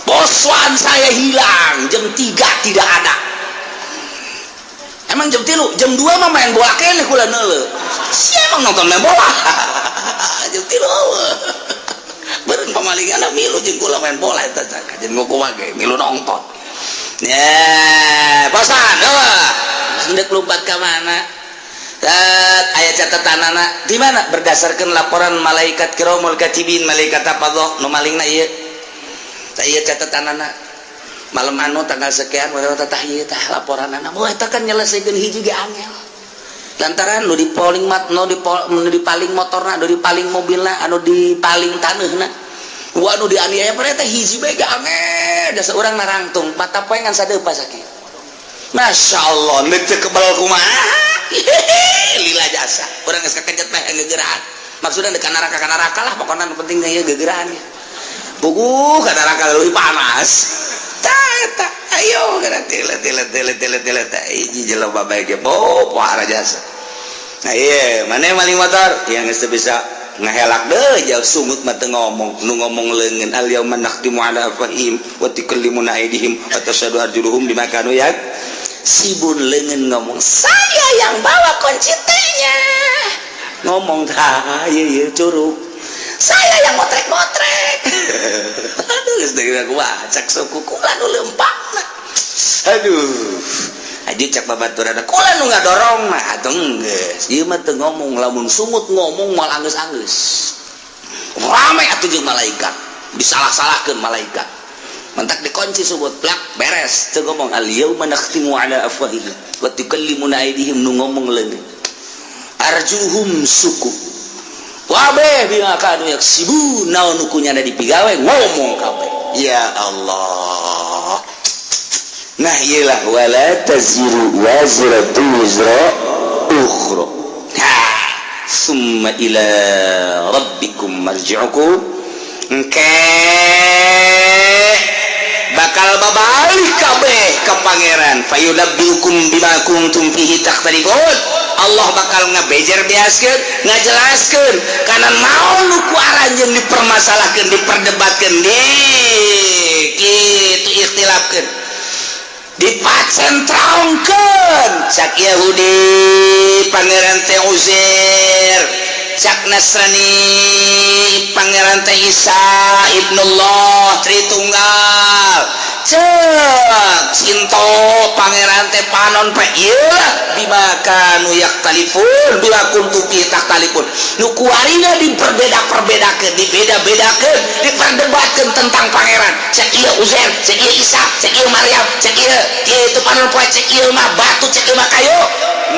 poswan saya hilang jam 3 tidak ada emang jam 3 jam 2 mah main bola kene kula neuleuh si emang nonton main bola jam 3 beureun pamalinganna milu jeung kula main bola eta jeung kumaha ge milu nonton ya posan hendak lompat ka mana ayat catatanana di mana berdasarkan laporan malaikat kiramul katibin malaikat hafadzah nu malingna ieu ieu catatanana malam anu tanggal sekian tah ieu tah laporanana moh eta kan nyeleseukeun hiji ge angel lantaran nu dipaling dipaling motorna, nu dipaling mobilna, anu dipaling taneuhna. Wa anu dianiaya pare teh hiji bae ame da seurang narangtung mata poengan sadeupa sakieu. Masyaallah neuk teu kebal kumaha. Lila jasa. Urang geus kakejet mah ngeugeurahan. Maksudna deuk ka neraka lah pokona nu penting ieu geugeuran. Puguh ka neraka leuwih panas. Tah ayo gara telet hiji jelema bae ge pohara jasa. Nah iya mana maling motor yang geus bisa ngahelak deui jauh sungut mah teu ngomong nu ngomong leungeun al yauma nakhtimu ala afahim wa tukallimuna aydihim wa tashhadu arjuluhum bima kanu sibun leungeun ngomong saya yang bawa kunci tehnya ngomong tah ieu curug saya yang motrek-motrek. Aduh geus deui kumaha cak suku kula nu leumpakna. Aduh aja cak babaturan kula nu ngadorong mah atuh geus ieu mah teu ngomong lamun sungut ngomong mal anggeus-anggeus rame atuh jeung malaikat disalah-salahkeun malaikat mentak dikunci subut plak beres teu ngomong al yauma nakhtimu ala afwahihim wa tukallimuna aydihim nu ngomong leungeun arjuhum suku wabeh bima kanu yaksibu naon nu kunyana dipigawe ngomong kabeh ya Allah. Nah iyalah wala taziru wazratu wizra ukhra. Summa ila rabbikum marji'ukum. Engke bakal babalik kabeh ka pangeran fayunabbiukum bima kuntum fihi takhtalifun. Allah bakal ngabejer beaskeun ngajelaskeun kana naon nu ku aranjeun dipermasalahkeun diperdebatkeun kitu ikhtilafkeun dipacentraungkeun cak Yahudi pangeran teh Uzair cak Nasrani pangeran teh Isa ibnullah Tritunggal cek Sinto pangeran teh panon pa ieu bima kanu yaktalifun bila kuntum fi taktalifun nu kuarina diperbeda-perbedakeun dibeda-bedakeun diperdebatkeun tentang pangeran cek ieu Uzair cek ieu Isa cek ieu Maryam cek ieu kitu panon poe cek ieu mah batu cek ieu mah kayu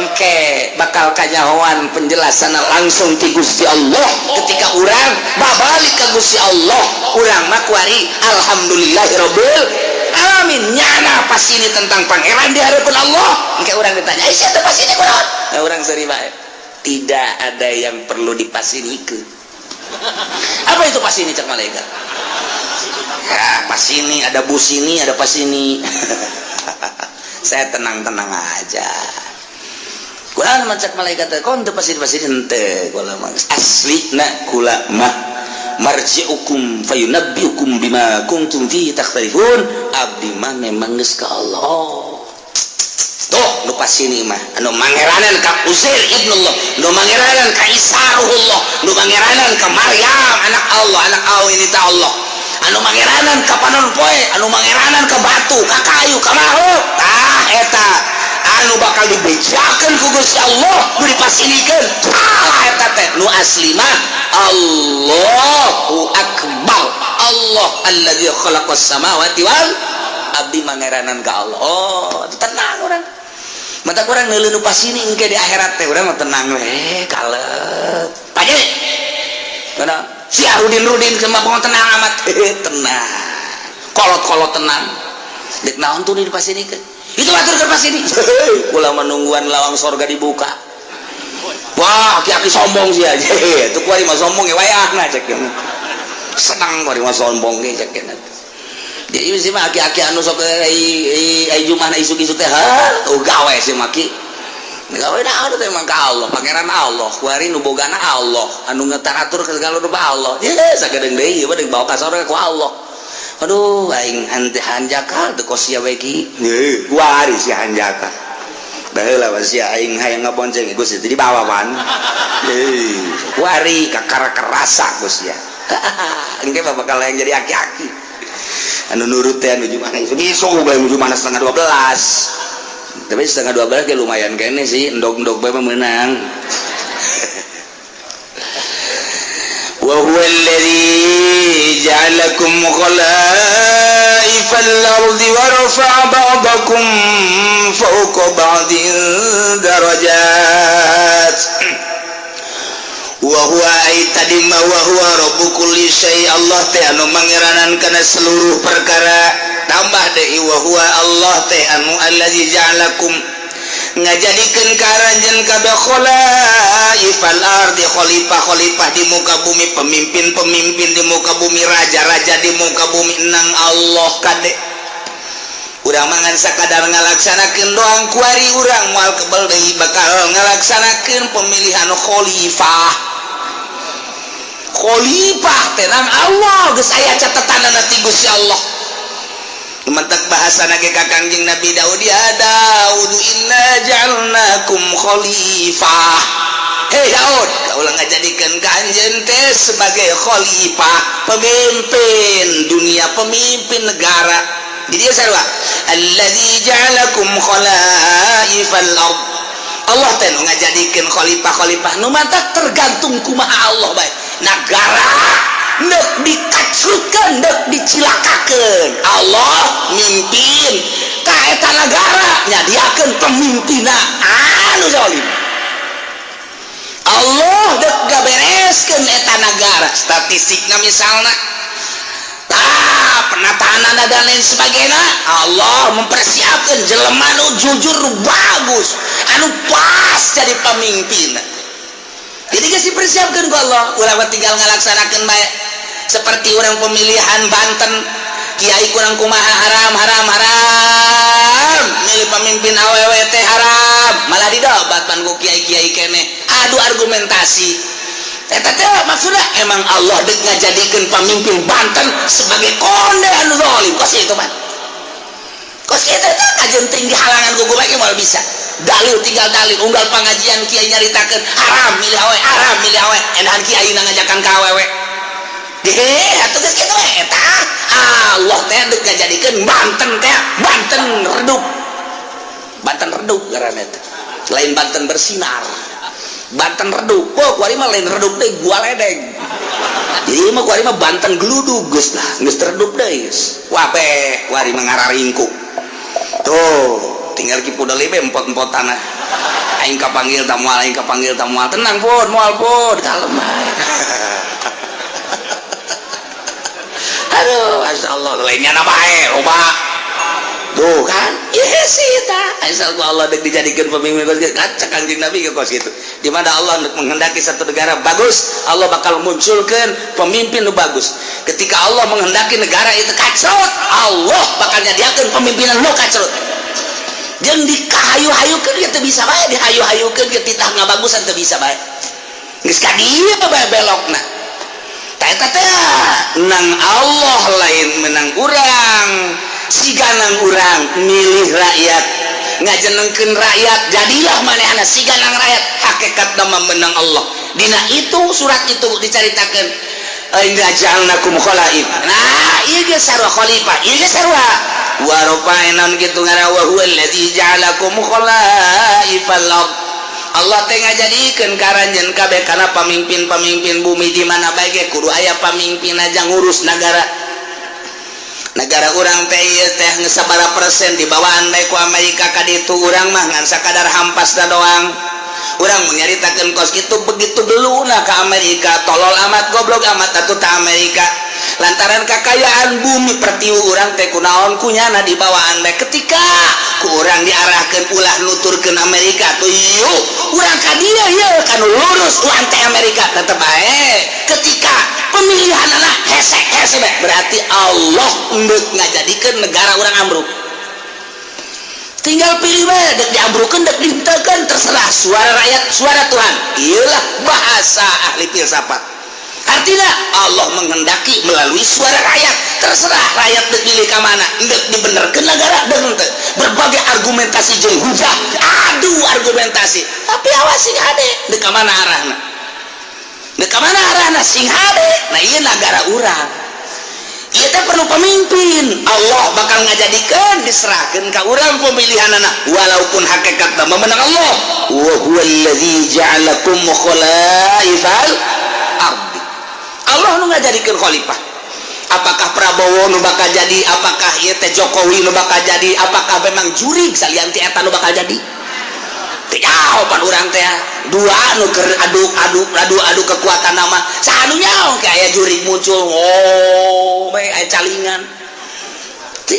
engke bakal kanyahoan penjelasan langsung ti Gusti Allah ketika urang babalik ka Gusti Allah urang mah kuari alhamdulillahirabbil alamin nyana pas ini tentang pangeran di hadapan Allah engke urang ditanya sia teh pas ini kunaon nah urang seri bae tidak ada yang perlu dipasinikeun apa itu pas ini cak malaikat ya pas ini ada bus ini ada pas ini saya tenang-tenang aja kula macak malaikat teh kon teu pas ini henteu kula mah aslina kula mah marji'ukum fayunabbiukum bima kuntum fihi takhtalifun abdi mah memang geus ka Allah tuh nu pas ini mah anu mangeranan ka Uzair ibnullah nu mangeranan ka Isa ruhullah nu mangeranan ka Maryam anak Allah anak Allah ini ta Allah anu mangeranan ka panon poe anu mangeranan ka batu ka kayu ka makhluk tah eta anu bakal dibejakeun ku Gusti Allah nu dipasinikeun salah eta teh nu asli mah Allahu akbar Allah alladzi khalaqas samawati wal abdi mangeranan ka Allah oh tenang urang mata urang neuleuh nu pasini engke di akhirat teh urang mah tenang we kalep paje kana si Rudin kemah pokon tenang amat tenang kolot-kolot tenang dek naon tuh dipasinikeun itu atur ke pasini kula menungguan lawang sorga dibuka wah aki-aki sombong sih aja itu kuari mah sombong ya wayahna cek senang kuari mah sombong ge cek jadi sih mah aki-aki anu sok ai jumah isuk-isuk teh gawe sih maki gawe naon teh mah ka Allah pangeran Allah kuari nu bogana Allah anu ngetaratur ke segala rupa Allah ye sagedeung deui ieu mah deuk bawa ka sorga ku Allah aduh aing henteu hanjaka teu kosia we ki heuh kuari si hanjaka baheula si aing hayang ngabonceng Gusti teh dibawa pan heuh kuari kakara kerasa Gusti ya engke bakal yang jadi aki-aki anu nurut teh anu jumanah isu bae anu jumanah 11:30 tapi 11:30 ge lumayan kene sih endog-endog bae meunang wa huwa alladzi ja'alakum khalaifal ardi wa rafa'a ba'dakum fawqa ba'din darajat wa huwa aitadima wa huwa rabbu kulli syai. Allah teh anu mangeranan kana seluruh perkara. Tambah deui wa huwa Allah teh anu allazi ja'alakum ngajadikeun karanjeun kabeh khalaifal ardi, khalifah-khalifah di muka bumi, pemimpin-pemimpin di muka bumi, raja-raja di muka bumi. Nang Allah kade urang mangan sakadar ngalaksanakeun doang kuari urang moal kebal deui bakal ngalaksanakeun pemilihan khalifah. Khalifah teh nang Allah geus aya catatanana ti Gusti Allah. Mentak bahasa nage kakangjing Nabi Daud, ya Daud inna ja'alnakum khalifah. Hei Daud, kaulah ngajadikeun ka anjeun teh sebagai khalifah, pemimpin dunia, pemimpin negara. Jadi sarua allazi ja'alakum khalaifal ard. Allah teh nu ngajadikeun khalifah-khalifah nu mantak tergantung kumaha Allah bae. Negara nek dikacrutkeun, nek dicilakakeun, Allah mimpin ka eta nagara, nyadiakeun pemimpinna anu zalim. Allah dek gabereskeun eta nagara, statistikna misalna penataanana dan lain sebagainya. Allah mempersiapkan jelema anu jujur bagus, anu pas jadi pemimpin. Jadi geus dipersiapkeun ku Allah, urang tinggal ngalaksanakeun bae. Seperti orang pemilihan Banten, kiai kurang kumaha haram milih pemimpin aww teh haram, malah didobatkan ku kiai-kiai kene adu argumentasi. Eta teh maksudnya emang Allah dek ngajadikeun pemimpin Banten sebagai konde anu zalim. Kos itu man, kos itu teh kajenting di halangan ku bae moal bisa dalil, tinggal dalil unggal pengajian kiai nyaritakeun haram milih awe, enahan kiai ngajakan ka awewe. Atuh geus kitu we eta Allah teh dek ngajadikeun Banten teh Banten redup ngaranna teh. Lain Banten bersinar, Banten redup. Kuari mah lain redup deui gua ledeng. Jadi mah kuari mah Banten gludug geus lah, geus redup deui geus. Wape kuari mah ngararingku. Tuh, tinggal kipu deui be empot-empotanna. Aing kapanggil tamual, tenang pun, moal pun, kalem ae. Aduh, masyaallah lainnya na bae loba. Tuh kan, iya sih ta. Insyaallah Allah dek dijadikan pemimpin kos kitu. Cak Kanjeng Nabi ke kos kitu. Di mana Allah menghendaki satu negara bagus, Allah bakal munculkan pemimpin nu bagus. Ketika Allah menghendaki negara itu kacrut, Allah bakal nyadiakeun pemimpinan nu kacrut. Jeung dikahayu-hayukeun ge teu bisa bae, dihayu-hayukeun ge titah ngabagusan teu bisa bae. Geus ka dieu bae belokna. Eta teh nang Allah lain menang urang, siganang urang milih rakyat, ngajenengkeun rakyat, jadilah manehna siganang rakyat, hakikatna menang Allah. Dina itu surat itu dicaritakeun inna ja'alnakum khalaif. Nah, ieu ge sarua khalifah, ieu ge sarua wa rafa'na kitu ngara wa huwa allazi ja'alakum khalaifal ard. Allah teh ngajadikeun karanjeun kabeh kana pamimpin-pamimpin bumi di mana bae ge kudu aya pamimpin aja ngurus negara. Negara urang teh ieu teh geus sabaraha persen dibawaan bae ku Amerika ka ditu, urang mah ngan sakadar hampasna doang. Urang nyaritakeun kos kitu begitu deluna ka Amerika, tolol amat goblok amat atuh ta Amerika. Lantaran kekayaan bumi pertiwu urang teh kunaon kunyana dibawaan bae ketika ku urang diarahkeun ulah nuturkeun Amerika tuh yuk urang ka dieu yeuh kanu lurus u ante Amerika tetep bae ketika pemilihanna hese-hese bae berarti Allah endeuk ngajadikeun negara urang ambruk. Tinggal pilih bae dek diambrukeun dek dihenteukeun terserah, suara rakyat suara Tuhan. Iyalah bahasa ahli filsafat. Artinya Allah menghendaki melalui suara rakyat, terserah rakyat dek pilih ka mana, dek dibenerkeun negara dek henteu. Berbagai argumentasi jeung hujah, adu argumentasi. Tapi awas sing hade dek ka mana arahna. Dek ka mana arahna sing hade. Nah ieu negara urang. Ieu teh perlu pemimpin. Allah bakal ngajadikeun diserahkeun ka urang pemilihanana walaupun hakikatna memenang Allah. Wa huwallazi ja'alakum khalaifal ard. Allah nu ngajadikeun khalifah. Apakah Prabowo nu bakal jadi, apakah ieu teh Jokowi nu bakal jadi, apakah memang jurig salian ti eta nu bakal jadi? Teu jawaban urang teh dua nu keur adu kekuatan nama sanu nyaho ke aya jurig muncul bae aya calingan teu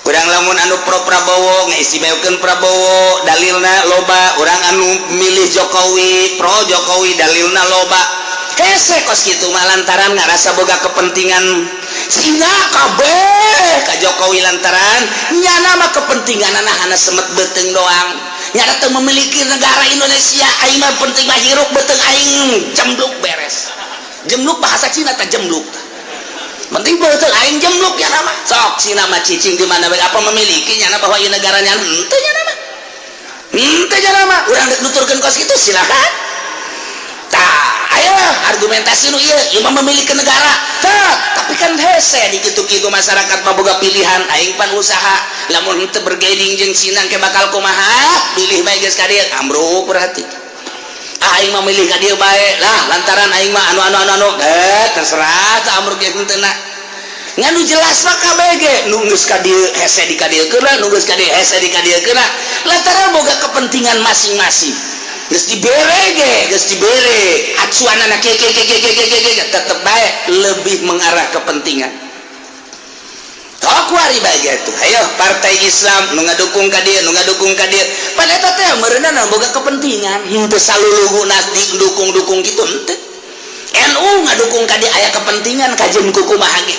urang lamun anu pro Prabowo ngaistimewakeun Prabowo dalilna loba, urang anu milih Jokowi pro Jokowi dalilna loba. Hese kos kitu mah lantaran ngarasa boga kepentingan sina kabeh ka Jokowi lantaran nyana mah kepentinganna hana semet beuteung doang. Nyana teu memiliki negara Indonesia, aing mah penting mah hirup beuteung aing jembluk beres. Jembluk bahasa Cina teh jembluk. Penting beuteung aing jembluk nya nama. Sok sina mah cicing di mana apa memiliki nyana bahwa ieu negaranya henteu nya nama. Henteu nya nama. Urang dek nuturkeun kos kitu silakan. Ayo argumentasi nu ieu mah memiliki negara. Tapi kan hese di kitu-kitu masyarakat mah boga pilihan aing pan usaha lamun henteu bergaining jeung Cina ke bakal kumaha pilih bae geus ka dieu ambruk berarti aing mah milih ka dieu bae lah lantaran aing mah anu terserah teh ambruk geus henteu na nganu jelas mah kabeh ge nu geus ka dieu hese di ka dieu keula nu geus ka dieu hese di ka dieu keula lantaran boga kepentingan masing-masing. Geus dibere acuanana ke tetep bae lebih mengarah kepentingan. Tok wari bae gitu. Ayo partai Islam nu ngadukung ka dieu pada eta teh meureunana boga kepentingan. Henteu saluluguna didukung kitu henteu. NU ngadukung ka dieu aya kepentingan kajen kumaha ge.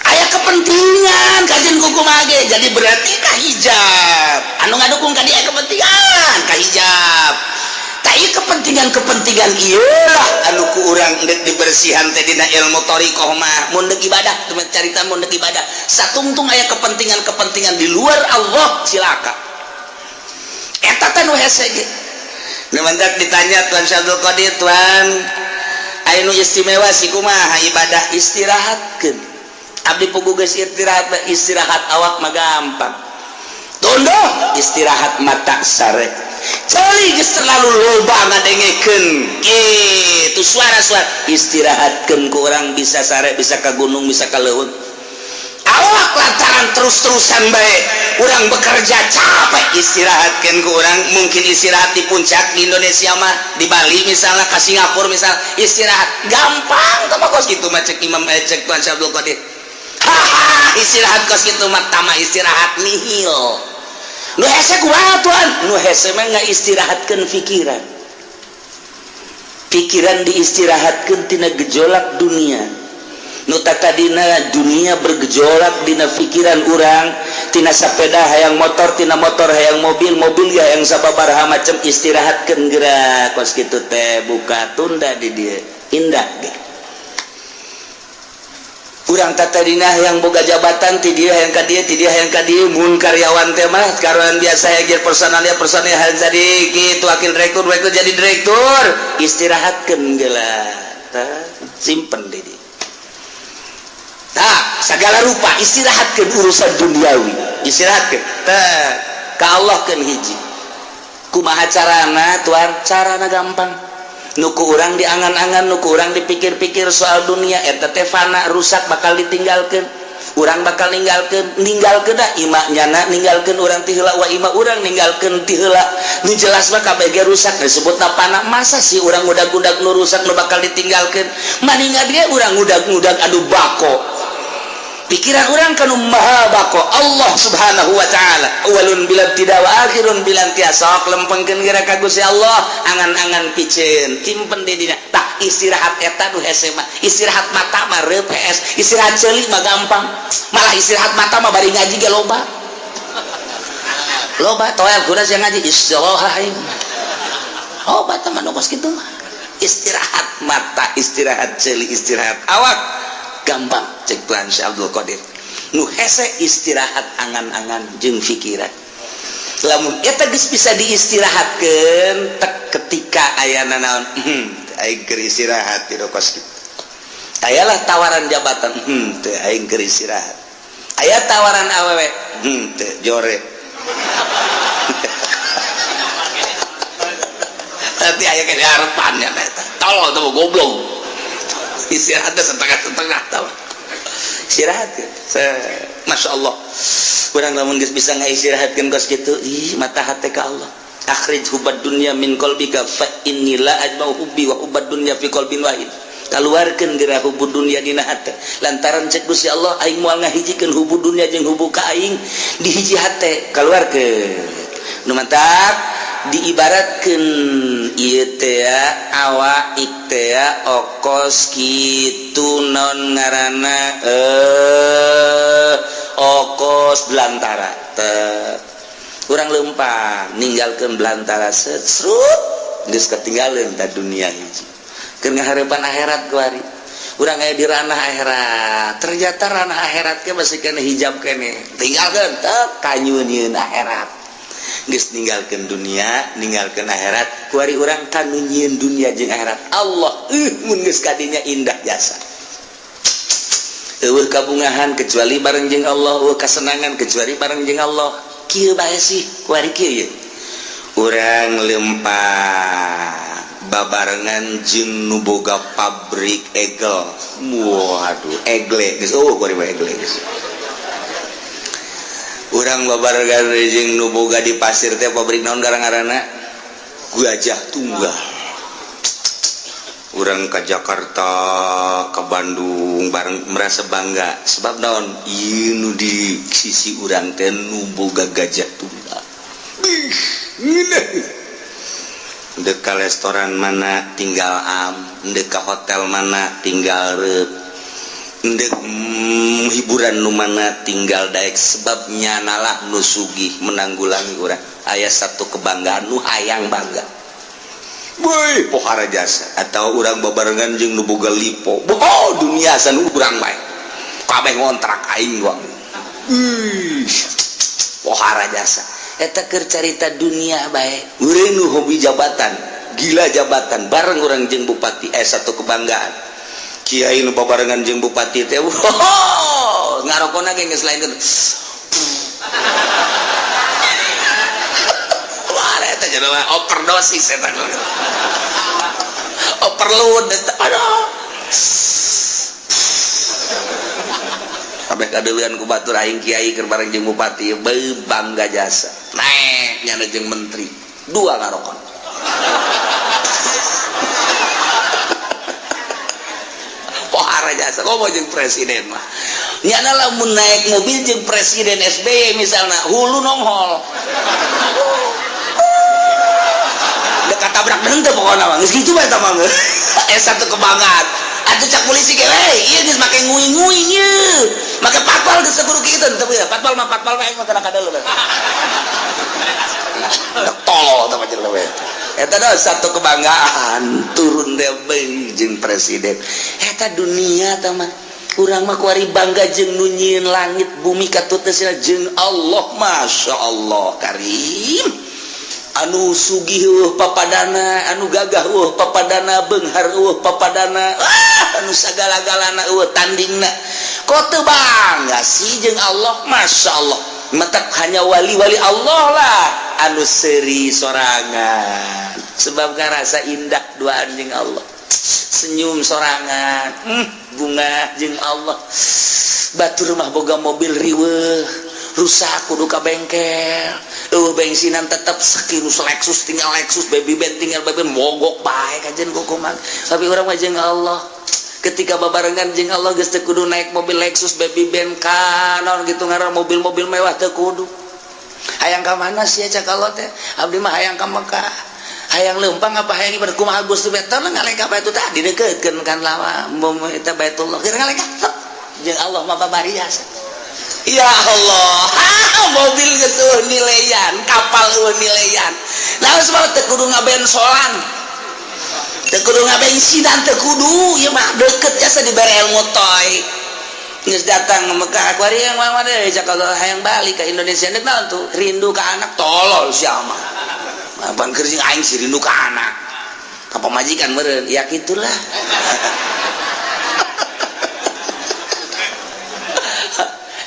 Aya kepentingan kajen kumaha ge. Jadi berarti kahijab. Anu ngadukung ka dieu kepentingan kahijab. Tapi kepentingan ieu lah anu ku urang deuk dibersihan teh dina ilmu thariqah mah mun deuk ibadah teu carita mun deuk ibadah satungtung aya kepentingan di luar Allah silakan eta teh nu hese ge nu mendak ditanya Tuan Syabdul Qadir Tuan aya nu istimewa si kumaha ibadah istirahatkeun abdi pugu geus istirahat awak mah gampang tondo istirahat mata sare cari geus terlalu loba ngadengekeun kitu suara-suara istirahatkeun ku urang bisa sare bisa ka gunung bisa ka leuweung awak lantaran terus-terusan bae urang bekerja capek istirahatkeun ku urang mungkin istirahat di puncak di Indonesia mah di Bali misalnya ka Singapura misal istirahat gampang tah kos kitu mah cek Imam cek Tuan Syabdul Qadir istirahat kos kitu mah tama istirahat nihil. Nu hese kumaha Tuan? Nu hese mah ngaistirahatkeun pikiran diistirahatkeun tina gejolak dunia. Nu tatadina dunia bergejolak dina pikiran urang tina sapeda hayang motor tina motor hayang mobil hayang sababaraha macam istirahatkeun geura kos kitu teh buka tunda di dieu indah ge. Urang tatadina yang boga jabatan ti dieu hayang ka dieu mun karyawan teh mah karuan biasa ya personal jadi kitu wakil direktur jadi direktur istirahatkeun geula tah simpen di dieu tah sagala rupa istirahatkeun urusan duniawi istirahatkeun tah ka Allah keun hiji kumaha carana Tuan carana gampang nuku urang diangan-angan nuku urang dipikir-pikir soal dunia eta teh fana rusak bakal ditinggalkeun urang bakal ninggalkeun da ima nyana ninggalkeun urang ti heula wa ima urang ninggalkeun ti heula nu jelas mah kabeh ge rusak disebutna fana masa sih urang ngudag-ngudag nu rusak nu bakal ditinggalkeun maninga dia urang ngudag-ngudag adu bako pikiran orang kanu maha bako Allah subhanahu wa ta'ala awalun bilang tidak wa akhirun bilang tiasa lempengkeun geura ka Gusti Allah angan-angan piceun timpen di dina tah istirahat eta nu hese mah istirahat mata mah reupes istirahat ceuli mah gampang malah istirahat mata mah bari ngaji ge loba toel kuda sia ngaji istirahat teman kos kitu mah istirahat mata istirahat ceuli istirahat awak gampang cek Tuan Syabdul Qadir nu hese istirahat angan-angan jeung pikiran lamun eta geus bisa diistirahatkeun tek ketika aya naon aing keur istirahat di kos kitu ayalah tawaran jabatan teu aing keur istirahat aya tawaran awewe teu jore tapi aya ke harapannya eta tolol teu goblok istirahat setengah-setengah tahu istirahat ya. Masya Allah kurang lamun geus bisa ngaistirahatkeun kos kitu mata hate ka Allah akhrij hubad dunya min qalbika fa inni la ajma'u hubbi wa hubad dunya fi qalbin wahid kaluarkeun geura hubud dunya dina hate lantaran cek Gusti Allah aing moal ngahijikeun hubud dunya jeung hubbu ka aing di hiji hate kaluarkeun nu mantap diibaratkeun ieu teh awak teh okos kitu non ngaranna okos belantara teh urang lempang ninggalkeun belantara sesrut geus ketinggalan ta dunia hiji keur ngahareupan akhirat kuari urang aya di ranah akhirat ternyata ranah akhirat ge masih kena hijab kene tinggalkeun teh kanyunieun akhirat geus ninggalkeun dunia ninggalkeun akhirat kuari urang kanu nyieun dunia jeung akhirat Allah mun geus kadinya indah jasa eueuh kabungahan kecuali bareng jeung Allah eueuh kasenangan kecuali bareng jeung Allah kieu bae sih kuari kieu urang lempah babarengan jeung nu boga pabrik egel waduh egle geus kuari bae egle geus urang babarengan jeung nu boga di pasir teh pabrik naon garang-garana Gajah Tunggal urang ka Jakarta ke Bandung bareng merasa bangga sebab naon ieu nu di sisi urang teh nu boga Gajah Tunggal dek ka restoran mana tinggal am dek ka hotel mana tinggal reup dek hiburan nu mana tinggal daek sebab nyanalah nu sugih menanggulangi urang aya satu kebanggaan nu hayang bangga boy pohara jasa atau urang babarengan jeung nu boga lipo dunia san urang bae kabeh ngontrak aing gua pohara jasa eta keur carita dunia bae urang nu hobi jabatan gila jabatan bareng urang jeung bupati satu kebanggaan kiai nu babarengan jeung bupati teh ngarokona ge geus lain eta jadi overdosis eta overload aduh kabeh kadeulean ku batur aing kiai keur bareng jeung bupati bangga jasa naek nyana jeung menteri dua ngarokon pohara jasa komo jeung presiden mah nyana lamun naik mobil jeung presiden SBY misalna hulu nonghol dekat tabrak deung teh pokona mah geus kitu bae tah mah satu kebanggaan atuh cak polisi ge we ieu geus make nguing-nguing ieu make patwal geus seguru kitu teh ya patwal mah aing mah kana kadal tolol tah macam we eta doh satu kebanggaan turun deh beung jeung presiden eta dunia tah mah urang mah kuari bangga jeung nu nyieun langit bumi katutesna jeung Allah masya Allah karim anu sugih papadana anu gagah papadana beunghar papadana anu sagala-galana tandingna kok teu bangga sih jeung Allah masya Allah mentak hanya wali-wali Allah lah anu seuri sorangan sebab ngarasa indah duaan jeung Allah senyum sorangan bunga jeung Allah batur mah boga mobil riweuh rusak kudu ka bengkel bensinan tetap sekirus Lexus tinggal Lexus baby band tinggal baby band mogok bae kajen kukuman tapi urang mah jeung Allah ketika babarengan jeung Allah geus teu kudu naik mobil Lexus baby band kanon gitu ngaran mobil-mobil mewah teu kudu hayang ka mana sih cak Allah teh abdi mah hayang ka Mekah hayang leumpang apa hayang ibadah kumaha Gusti betul ngaleng ka Baitul tah dideukeukeun kan lama eta Baitullah keur ngaleng ka jeung Allah mah babarias ya Allah mobil geus nilaian kapal nilaian lalu sebab teu kudu ngabensolan teu kudu ngabensinan teu kudu ieu mah deukeut jasa dibere ilmu toy geus datang Mekah kuari yang mah deui cak Allah hayang balik ka Indonesia nek naon tuh rindu ka anak tolol sia mah pan keur jeung aing si rindu ka anak ka pamajikan meureun ya kitulah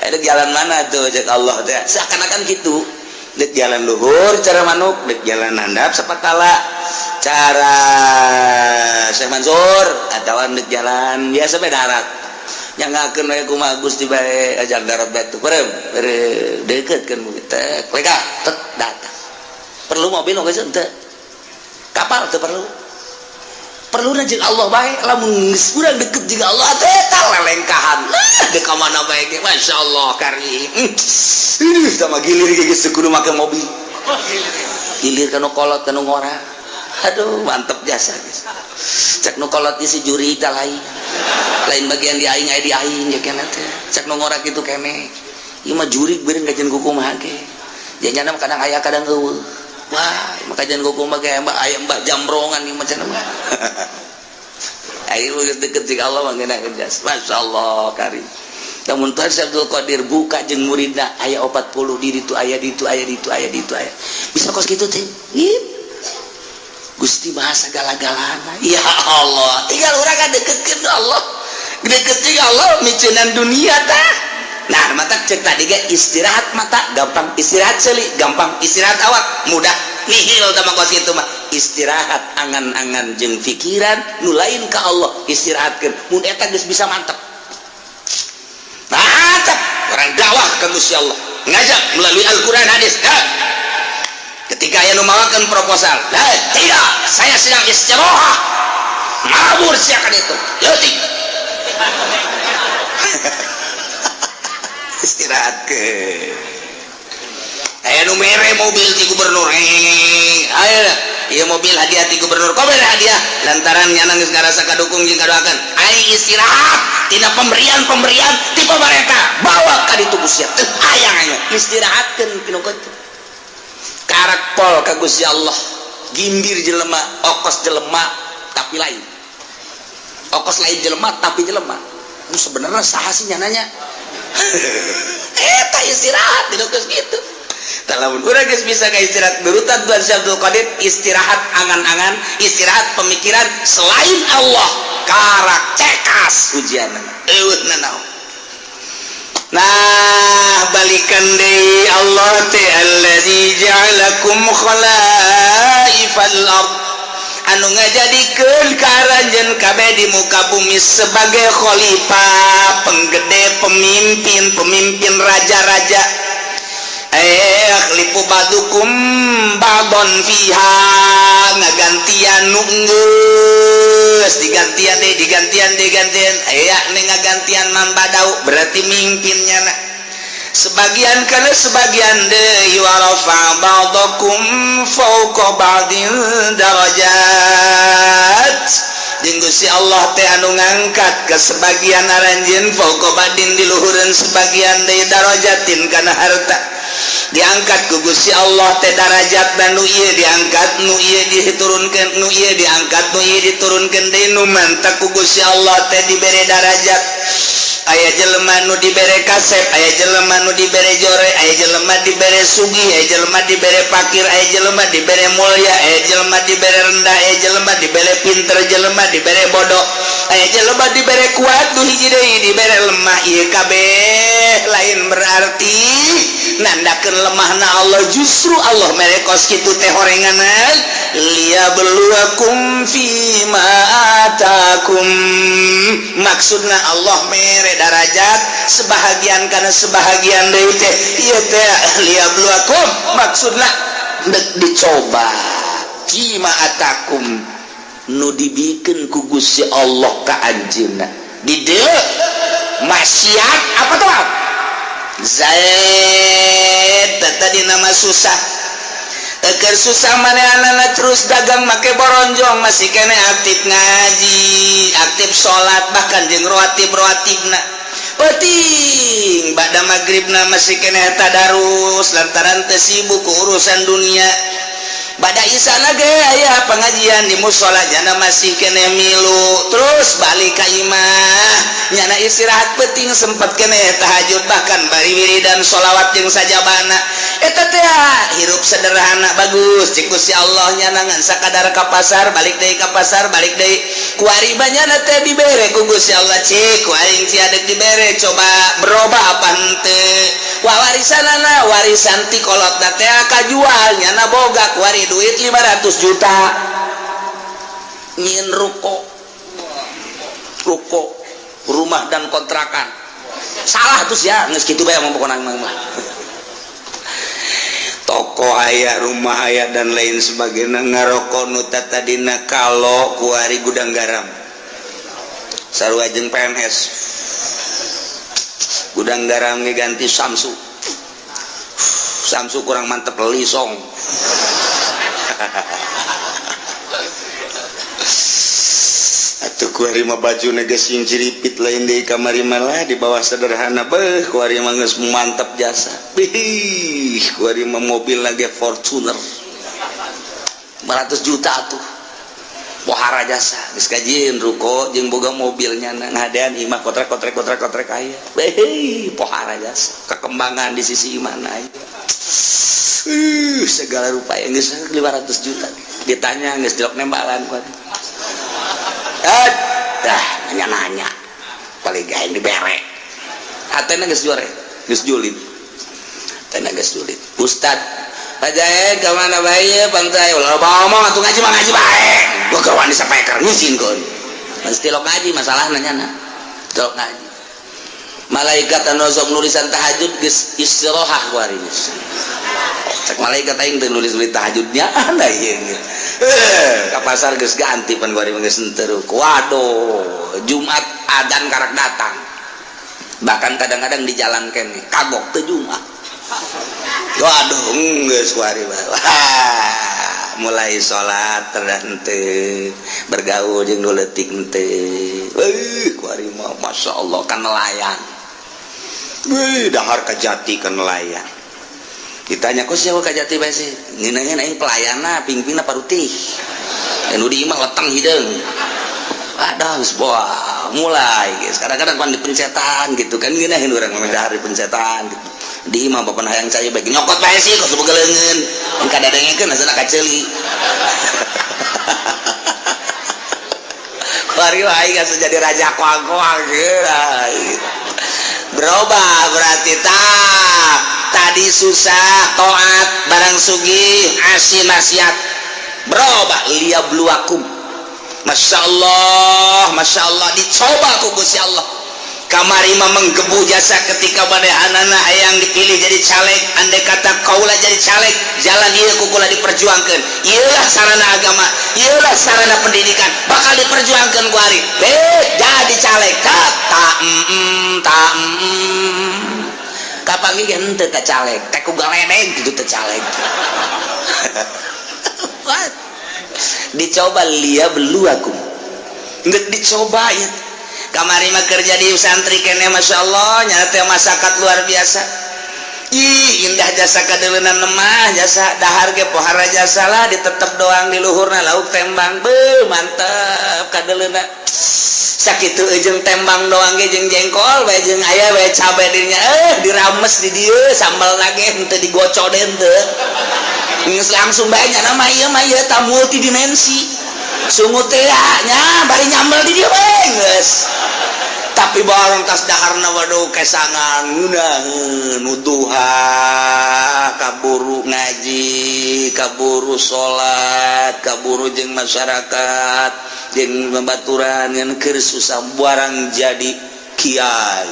dek jalan mana tuh cek Allah teh seakan-akan gitu dek jalan luhur cara manuk dek jalan handap sapatala cara Syekh Mansur atawa neuk jalan biasa bae darat nyangakeun we kumaha Gusti bae ajak darat batu perem deukeutkeun teh mereka tek datang perlu mobil oge teu kapal teu perlu jeung Allah bae lamun geus urang deket jeung Allah teh eta lelengkahan dek ka mana bae ge masyaallah karim tah mah gilir ge geus kudu make mobil gilir kana kolot kana ngora aduh mantep jasa guys cek nu kolot isi juri tah lain bagian di aing aya di aing ya kana teh cek nu ngora kitu keneh ieu mah juri beureung gajeun kukumaha ge janjana kadang aya kadang eueuh wah makajan kukumaha ge aya mbak jambrongan ieu mah cenah mah ayo geus deket jeung Allah mah ngeunakeun jas masyaallah karim lamun Tuhan Abdul Qadir buka jeung muridna aya 40 di ditu aya bisa kos kitu teh Gusti bahasa galak-galana ya Allah tinggal urang dekeutkeun Allah deket jeung Allah miceunnan dunia tah nah mata cek tadi ge istirahat mata gampang istirahat ceuli gampang istirahat awak mudah nihil tah kos kitu mah istirahat angan-angan jeung pikiran nu lain ka Allah istirahatkeun mun eta geus bisa mantep mantap orang dakwah ke Gusti Allah ngajak melalui Al-Quran hadis ketika aya nu mawakeun proposal tidak saya sedang istirahat mabur siakan itu leutik istirahat ke aya nu mere mobil ti gubernur aya ieu mobil hadiah ti gubernur kok bere hadiah lantaran nyana geus ngarasa kadukung jeung kadoakeun aing istirahat tina pemberian ti pemerintah bawa ka ditu Gusti teu hayang aing istirahatkeun pinu kitu karak pol ka Gusti Allah gimbir jelema okos jelema tapi lain okos lain jelema tapi jelema nu sebenarnya saha sih nyananya eta istirahat dinu geus kitu lamun urang geus bisa ka istirahat nurutan Tuhan Abdul Qadir istirahat angan-angan istirahat pemikiran selain Allah karak cekas ujianna eueuna naon nah balikan deui Allah teh allazi ja'alakum khalaifal ard anu ngajadikeun ka aranjeun kabeh di muka bumi sebagai khalifah penggede pemimpin raja-raja lipu badukum badon fiha ngagantian nu geus digantian aya nih ngagantian man badau berarti mimpinnya na sebagian kana sebagian deui wa rafa ba'dakum fawqa ba'din darajat jeung Gusti Allah teh anu ngangkat ke sebagian aranjeun fawqa ba'din di luhureun sebagian deui darajatin kana harta diangkat ku Gusti Allah teh darajat dan nu ieu diangkat nu ieu diturunkeun nu ieu diangkat nu ieu diturunkeun deui nu mantap ku Gusti Allah teh dibere darajat aya jelema nu dibere kasep aya jelema nu dibere jore aya jelema dibere sugih aya jelema dibere fakir aya jelema dibere mulya aya jelema dibere rendah aya jelema dibere pinter jelema dibere bodoh aya jelema dibere kuat nu hiji deui dibere lemah ieu kabeh lain berarti nandakeun lemahna Allah justru Allah merekos kitu teh horenganan liyabluwakum fima atakum maksudna Allah mere darajat sebahagian kana sebahagian deui teh ieu teh liyabluwakum maksudna dicoba fima atakum nu dibikeun ku Gusti Allah ka anjeunna di dieu maksiat apa tuh Zaid tadi nama susah agar susah manehna terus dagang make boronjong masih kene aktif ngaji aktif sholat bahkan jeung rawatib-rawatibna penting bada magribna masih kene tadarus lantaran teu sibuk ku urusan dunia bada isana ge aya pengajian di mushola jana masih kene milu terus balik ka imah nyana istirahat penting sempat kene tahajud bahkan bari wiridan sholawat jeung sajabana eta teh hirup sederhana bagus cik Gusti Allah nyana ngan sakadar ka pasar balik deui ka pasar balik deui kuari banyana teh dibere ku Gusti Allah cik ku aing ciadek dibere coba berubah apa henteu warisanana warisan ti kolotna teh kajual nyana boga kuari duit 500 juta nyin ruko rumah dan kontrakan salah terus ya geus kitu bae mah pokona mah toko aya rumah aya dan lain sebagainya ngaroko nu tadina kalau ku ari gudang garam sarua jeung PNS gudang garam ge ganti Samsu kurang mantep lisong atuh kuari mah bajuna geus sing ciripit lain deui kamari malah di bawah sederhana beuh kuari mah geus mantap jasa bih kuari mah mobil lagi Fortuner 500 juta tuh pohara jasa geus kajieun ruko jeung boga mobilnya ngadean imah kotrek aya beh pohara jasa kekembangan di sisi mana aya segala rupa yang geus 500 juta ditanya geus dilok nembalan kuari dah nanya paling gaeng dibere hatena geus juare geus julid hatena geus julid ustad pajae ka mana bae pantai ulah ngomong atuh ngaji mah ngaji bae gua kawan disampaikan ngizin kon mesti lo ngaji masalah nanya lo ngaji malaikat anu sok nulisan tahajud geus istirahah kuari cek malaikat aing teu nulis tahajudnya anda ieu ka pasar geus ganti pan kuari geus henteu waduh Jumat adzan karak datang bahkan kadang-kadang di jalan kene kagok teu Jumat waduh geus kuari mulai salat teu bergaul jeung nu leutik teu kuari mah masyaallah kan nelayan dahar ka jati ka nelayan ditanya kok siapa ka jati bae sih ngeunaheun aing pelayana pingpingna parutih anu di imah leteng hideung ada geus boah mulai geus kadang-kadang pan dipencetan gitu kan ngeunaheun urang mah dahar dipencetan gitu di imah bapak hayang cai bae nyokot bae sih kok semoga leungeun engka dadengekeun asana kaceuli kuari wae geus jadi raja koang-koang berubah berarti tadi susah taat barang sugih asin maksiat berubah liyabluwakum Masya Allah dicoba ku Gusti Allah kamari mah menggebu jasa ketika badehanana hayang dipilih jadi caleg andai kata kaula jadi caleg jalan ieu kukula diperjuangkeun ieulah sarana agama ieulah sarana pendidikan bakal diperjuangkeun ku ari jadi caleg kapan ge henteu teh caleg teh ku galedeg kitu teh caleg dicoba liyabluwakum geus dicoba ya kamari mah kerja di santri kene masyaallah nyata masyarakat luar biasa ih indah jasa kadeuleuna mah jasa dahar ge pohara jasa lah ditetep doang di luhurna lauk tembang beuh mantep kadeuleuna sakitu jeung tembang doang ge jeung jengkol bae jeung aya bae cabe dinya dirames di dieu sambelna ge henteu digocoden teu geus langsung bae nya mah ieu tah multidimensi sungut teh nya bari nyambel di dieu bae geus tapi barang tas daharna waduh kesangan ngeunaheun nuduha kaburu ngaji kaburu salat kaburu jeung masyarakat jeung babaturan ngan keur susah barang jadi kiai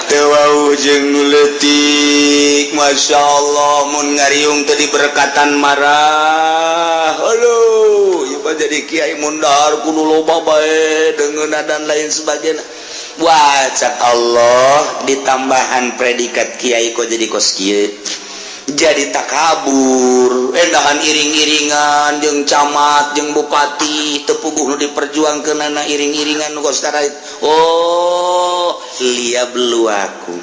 teu jeung leutik masyaallah mun ngariung teu diberkatan marah halo ieu jadi kiai mun dahar kudu loba bae deungeunna dan lain sebagainya wacak Allah ditambahan predikat kiai kok jadi kos kieu jadi takabur endahan iring-iringan jeung camat jeung bupati teu puguh nu diperjuangkeunana iring-iringan nu kos karait oh liyabluwakum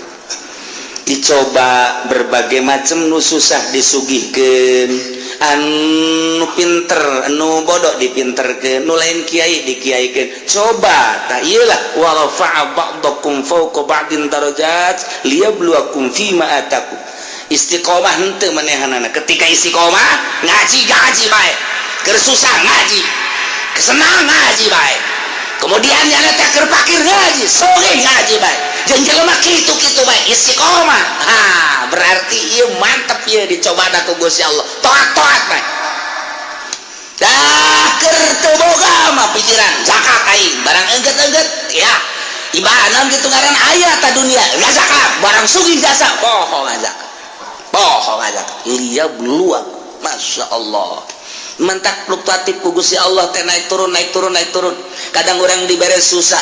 dicoba berbagai macam nu susah disugihkeun anu pinter anu bodoh dipinterkeun nu lain kiai dikiaikeun coba ta ieulah wa rafa'a ba'dakum fawqa ba'din darajat liyabluwakum fima atakum istiqomah henteu manehanana ketika istiqomah ngaji bae keur susah ngaji kesenang ngaji bae kemudian nyana teh keur pakir ngaji soge ngaji bae jeung jelema kitu-kitu bae istiqomah berarti mantep ya dicoba ku Gusti Allah toat mah dah keur teu boga mah pikiran zakat aing barang engget ya ibadah gitu ngaran aya ta dunia enggak zakat barang sugih jasa bohong aja iya beluak Masya Allah mentak fluktuatif ku Gusti Allah teh naik turun kadang orang dibere susah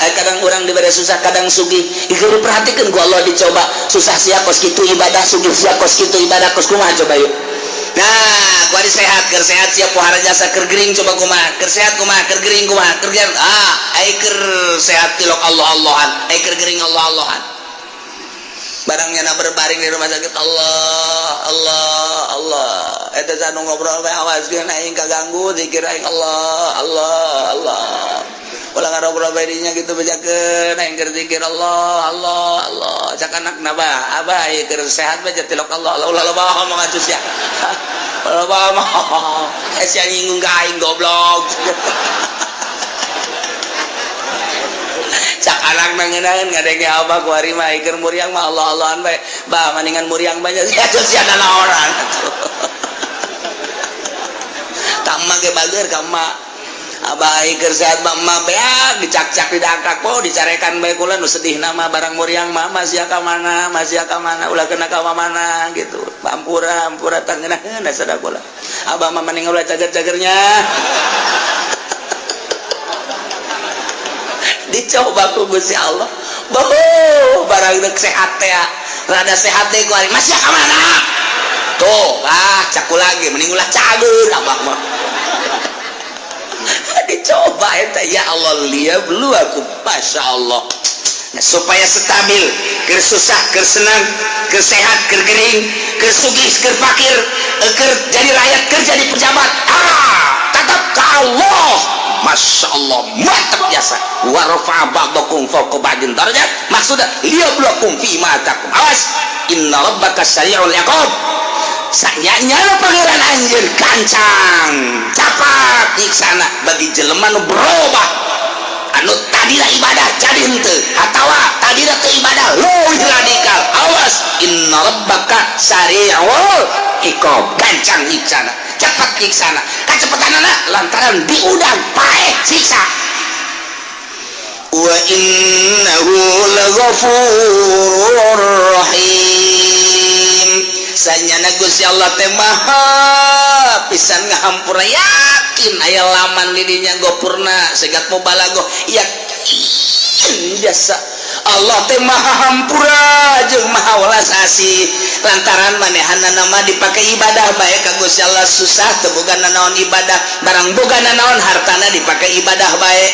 kadang sugih ieu perhatikeun ku Allah dicoba susah sia kos kitu ibadah sugih sia kos kitu ibadah kos kumaha coba yuk nah kuari sehat siap pohara jasa keur gering coba kumaha keur sehat kumaha keur gering kumaha keur ai keur sehat tilok Allah-Allahan ai keur gering Allah-Allahan barangnya na berbaring di rumah sakit Allah eta sanu ngobrol bae awaskeun aing kaganggu zikir aing Allah ulah ngarobrol bae dinya kitu bejakeun aing keur zikir Allah cak anakna ba abah ieu keur sehat bae tilok Allah ulah loba ngomong atuh sia loba mah sia nyinggung ka aing goblok cak anak nangeunaan ngadenge apa ku ari mah keur muriang mah Allah-Allahan bae bah maningan muriang banyak sia naon kamma ge bager kamma abah keur sehat mah beak dicak-cak didangkak po dicarekan bae kula nu sedih nama barang muriang mah sia ka mana ulah kena ka mana gitu ampura tangeunahna sada kula abah mah maning ulah cager-cagernya dicoba ku Gusti Allah barang dek sehat teh rada sehat teh ku ari masih ka mana tuh caku lagi mending ulah cager abah mah dicoba eta ya Allah liya belu aku Masya Allah nah, supaya stabil keur susah keur senang keur sehat keur gering keur sugih keur fakir keur jadi rakyat keur jadi pejabat tetap ka Allah Masya Allah mantap biasa wa rafa'a ba'dakum fawqa ba'din darajat maksudnya liyabluwakum fi ma atakum awas inna rabbaka sari'ul iqab sanyanya pangeran anjeun kancang capat nyiksana bagi jelema nu berubah anu tadina ibadah jadi henteu atawa tadina teu ibadah leuwih radikal awas inna rabbaka sari'ul iqab kancang nyiksana cepat nyiksana kacepetanana lantaran diudang paeh siksa wa innahu laghafurur rahim sanyana Gusti Allah teh maha pisan ngahampura yakin aya laman di dinya gopurna segat mubalaghah yakin biasa Allah teh maha hampura jeung maha welas asih lantaran manehanna nama dipakai ibadah bae ka Gusti Allah susah teu boga naon ibadah barang boga naon hartana dipakai ibadah bae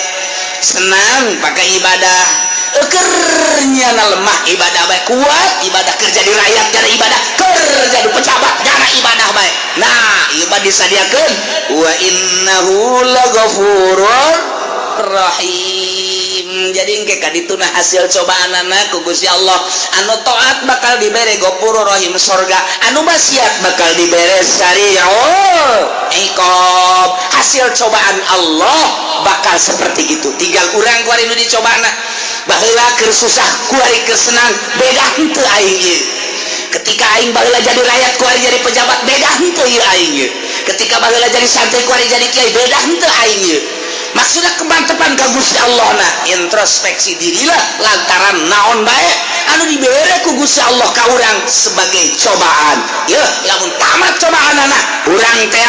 senang pakai ibadah kernya lemah ibadah bae kuat ibadah kerja di rakyat gara ibadah kerja di pejabat gara ibadah bae nah ibadah disadiakeun wa innahu laghafurur rahim jadi engke kadituna hasil cobaanana ku Gusti Allah anu taat bakal dibere gopuro rahim surga anu maksiat bakal dibere sari'ul iqab hasil cobaan Allah bakal seperti itu tinggal urang ku ari nu dicobana baheula keur susah ku ari keur senang beda henteu aing ieu ketika aing baheula jadi rakyat ku ari jadi pejabat beda henteu ieu aing ieu ketika baheula jadi santri ku ari jadi kiai beda henteu aing ieu maksudnya kemantepan ka Gusti Allah na introspeksi dirilah lantaran naon bae anu dibere ku Gusti Allah ka urang sebagai cobaan ya lamun tamat cobaanana urang teh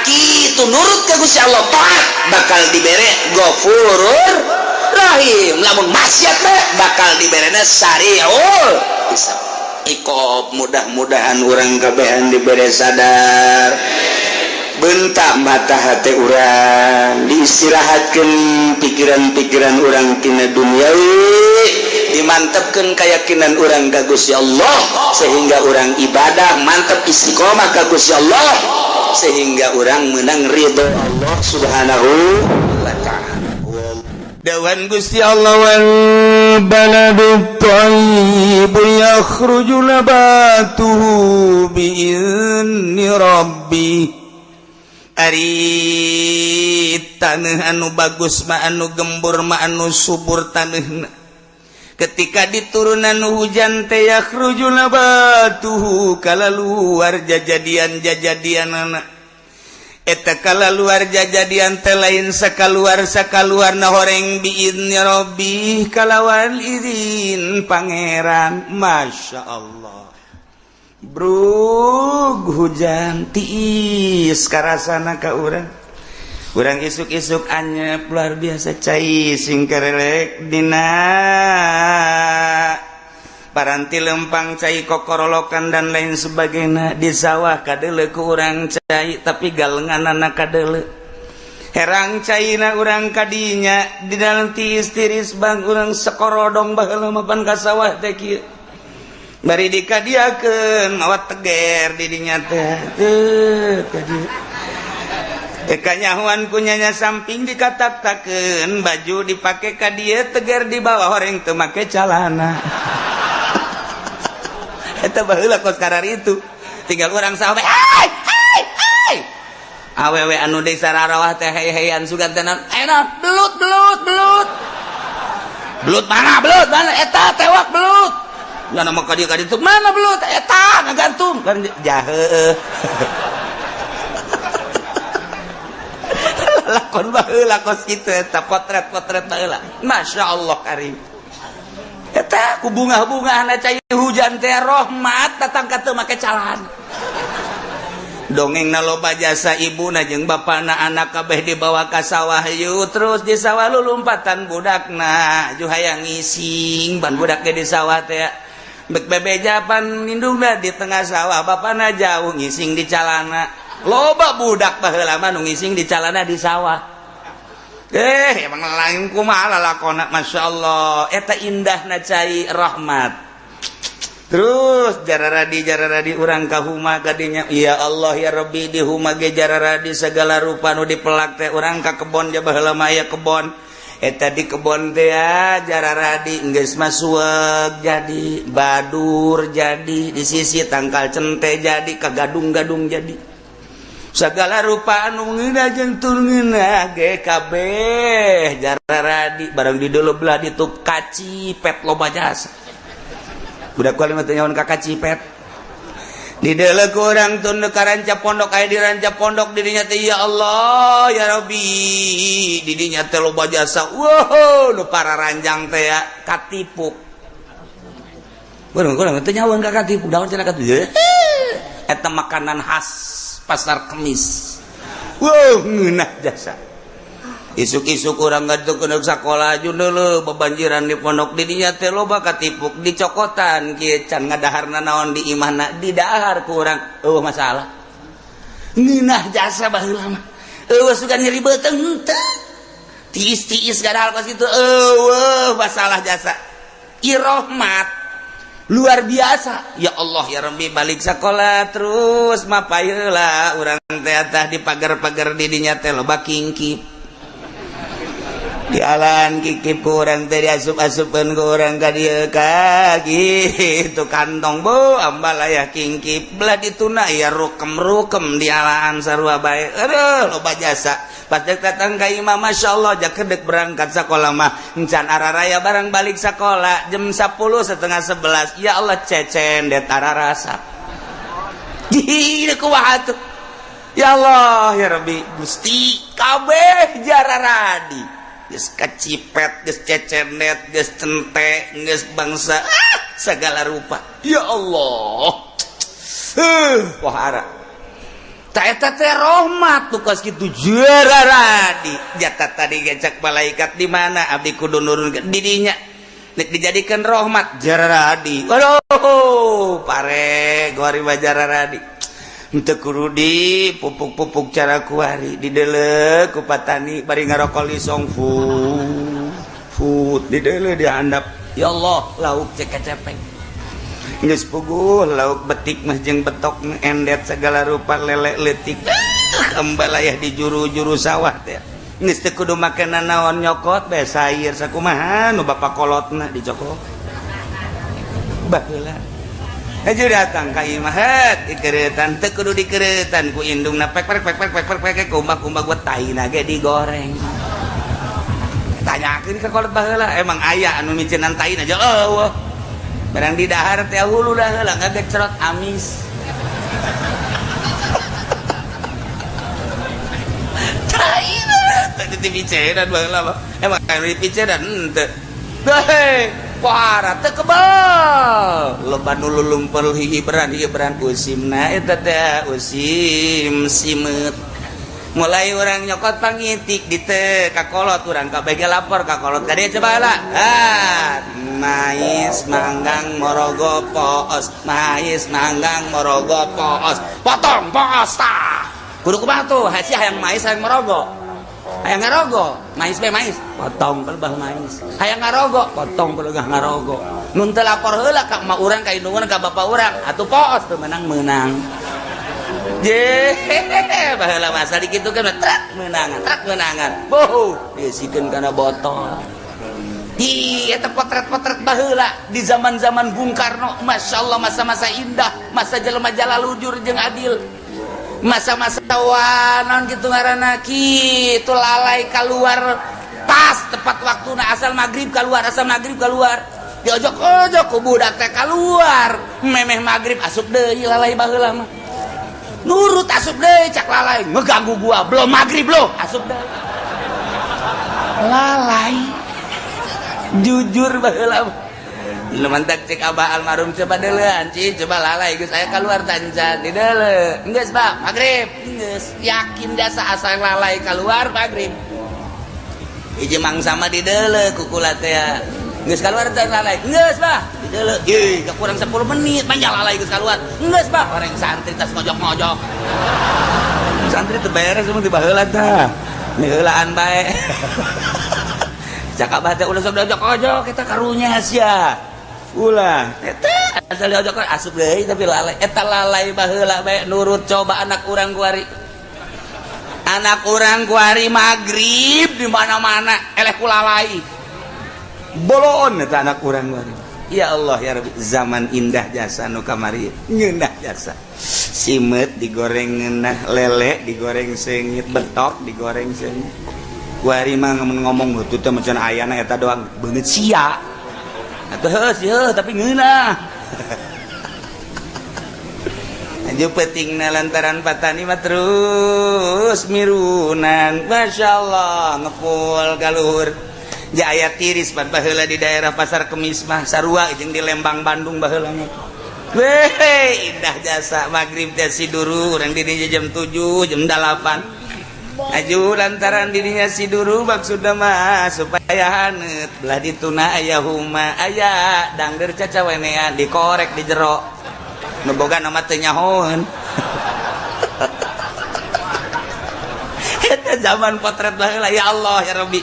kitu nurut ka Gusti Allah taat bakal dibere ghafurur rahim lamun maksiat teh bakal diberena sari'ul iqab mudah-mudahan urang kabehan dibere sadar bentak mata hati urang diistirahatkan pikiran-pikiran urang tina duniawi dimantapkan keyakinan urang ka Gusti Allah sehingga urang ibadah mantap istiqomah ka Gusti Allah sehingga urang menang ridho Allah subhanahu wa ta'ala dawan Gusti Allah wal baladut thayyib yakhruju nabatuhu bi'izni rabbih ari taneuh anu bagus mah anu gembur mah anu subur taneuhna ketika diturunan hujan teh yakhruju nabatuhu kala luar jajadian anak eta kala luar jajadian teh lain sakaluar na horeng biidni rabbi kalawan izin pangeran. Masya Allah brug hujan tiis karasana ka urang isuk-isuk anyep luar biasa cai sing kerelek dina paranti lempang cai kokorolokan dan lain sebagainya di sawah kadele ku urang cai tapi galenganana kadele herang caina urang kadinya di dalam tiis-tiris bang urang sekorodong baheula mapan ka sawah teh kieu bari dikadiakeun mawa teger di dinya teh kadieu kanyahuan kunyanya samping dikatak-takeun baju dipake ka dieu teger di bawah horeng teu make calana eta baheula kos karar itu tinggal urang sawe awewe anu deui sararawah teh hei-heian sugantenan enak belut mana eta tewak belut nya mah ka dieu mana belut eta ngagantung kan jaheuh lakon baheula kos kitu eta potret baheula. Masya Allah karim eta ku bunga-bunga cai hujan teh rahmat datang ka teu make calan dongengna loba jasa ibuna jeung bapana anak kabeh dibawa ka sawah yu terus di sawah lulumpatan budakna ju hayang ngising ban budak ge di sawah teh bek bebejapan lindungna di tengah sawah bapana jauh ngising di calana loba budak baheula mah nu ngising di calana di sawah emang lain kumaha lalakona. Masya Allah eta indahna cai rahmat. Terus jararadi urang ka huma kadinya ya Allah ya Rabbi di huma ge jararadi segala rupa nu dipelak teh urang ka kebon ja baheula mah aya kebon eta di kebon teh jararadi geus masueg jadi badur jadi di sisi tangkal cente jadi kagadung-gadung jadi segala rupa anu ngeuna jeung tur ngeuna ge kabeh jararadi barang di deuleu belah ditup kacipet loba jasa budak kalimat nyawan ka kacipet di deuleu ku urang tun ka ranca pondok aya di ranca pondok di dinya teh ya Allah ya Rabbi di dinya teh loba jasa wow nu para ranjang teh ya katipuk urang teh nyawan ka katipuk daun cenah katipuk eta makanan khas pasar Kemis. Wow, ngeunah jasa. Isuk-isuk urang ngadeukeun sakola jundeuleu bebanjiran di pondok di dinya teh loba katipuk dicokotan kieu can ngadaharna naon di imahna didahar ku urang. Eueuh masalah. Ngeunah jasa baheula mah. Eueuh sugan nyeri beuteung teh. Tiis-tiis gadahal ka situ. Eueuh masalah jasa. Irahmat luar biasa ya Allah ya Rabbi balik sekolah terus mapayeula urang teh tah di pagar-pagar di dinya teh loba kingkip di alan kikip ku urang teh diasup-asupkeun ku urang ka dieu ka kitu kantong bu ambal aya kingkip belah dituna ya rukem-rukem di alaan sarua bae aduh loba jasa pas datang ka imam Masya Allah jak kedek berangkat sekolah mah encan araraya barang balik sekolah jam 10 setengah 11 ya Allah cecen det ararasa jieu kumaha atuh ya Allah ya Rabbi Gusti kabeh jararadi geus kacipet geus cecenet geus cente geus bangsa segala rupa ya Allah wahara ta eta teh rahmat tuh kos kitu jararadi jatah tadi gecak malaikat di mana abdi kudu nurunkeun di dinya nek dijadikeun rahmat jararadi waduh pare gori jararadi henteu kudu di pupuk-pupuk cara kuari di deuleu ku patani bari ngarokol lisong fut di deuleu dihandap ya Allah lauk cek kecepeng geus puguh lauk betik mah jeung betok endet segala rupa lele leutik embal aya di juru-juru sawah teh geus teu kudu makenan naon nyokot bae sair sakumaha nu bapa kolotna dicokot baheula aju datang ka imah het dikeuretan teu kudu dikeuretan ku indungna pek kumbah-kumbah gua taina ge digoreng tanyakeun ka kolot baheula emang aya anu micenan taina aja eueuh barang di dahar teh hulu dah heula ngagek cerot amis taina teh dipiceran baheula emang anu dipiceran henteu hei para teu kebal loba nu lulumpel hibran usimna eta teh usim simeut mulai orang nyokot pangitik di teu kakolot urang kabege lapor kakolot ka dieu coba heula mais manggang morogo poos mais manggang morogo poos potong poos tah kudu kumaha tuh hasi hayang mais hayang morogo hayang ngarogo mais be mais potong pelebah mais hayang ngarogo potong pelebah ngarogo mun teu lapor heula ka emak urang ka indungeun ka bapak urang atuh poos teu menang je baheula masa dikitukeun trak menangan boh diisikeun kana botol di eta potret-potret baheula di zaman-zaman Bung Karno masyaallah masa-masa indah masa jelema jalalujur jeung adil masa-masa wanon gitu ngaranna kitu lalai keluar pas tepat waktuna asal maghrib keluar diojok-ojok ku budak teh keluar memeh maghrib asup deui lalai baheula mah nurut asup deui cak lalai ngeganggu gua belum maghrib lo asup deui lalai jujur baheula lumantak cek abah almarhum coba deulean cing coba lalai geus aya keluar tancan di deuleu geus bah maghrib geus yakin dasa asal lalai keluar maghrib hiji mangsa mah di deuleu kukula teh geus keluar tancan lalai geus bah di deuleu ye kurang 10 menit manja lalai geus keluar geus bah orang santri tas ngojok-ngojok santri teu beres mun di baheula tah neulaan bae cakap teh ulah sok diojok-ojok eta karunya sia ulah eta asal diojok asup deui tapi lalai eta lalai baheula bae nurut coba anak urang kuari magrib di mana-mana eleh ku lalai boloon eta anak urang kuari ya Allah ya Rabbi zaman indah jasa nu kamari ngeunah jasa simeut digoreng ngeunah lele digoreng seungit betok digoreng seungit kuari mah ngomong betul teh macan ayana eta doang beungeut sia atuh heuh tapi ngeunah anjeun peutingna lantaran patani mah terus mirunan masyaallah ngepul galuhur ja aya tiris pan baheula di daerah Pasar Kemis mah sarua jeung di Lembang Bandung baheula mah weh indah jasa magrib teh siduru urang di dinya jam 7 jam 8 aju lantaran dirinya siduru maksudna mah supaya haneut belah dituna aya huma aya dangdeur cacawenean dikorek di jero nu boga nama teu nyahoeun eta zaman potret baheula ya Allah ya Rabbi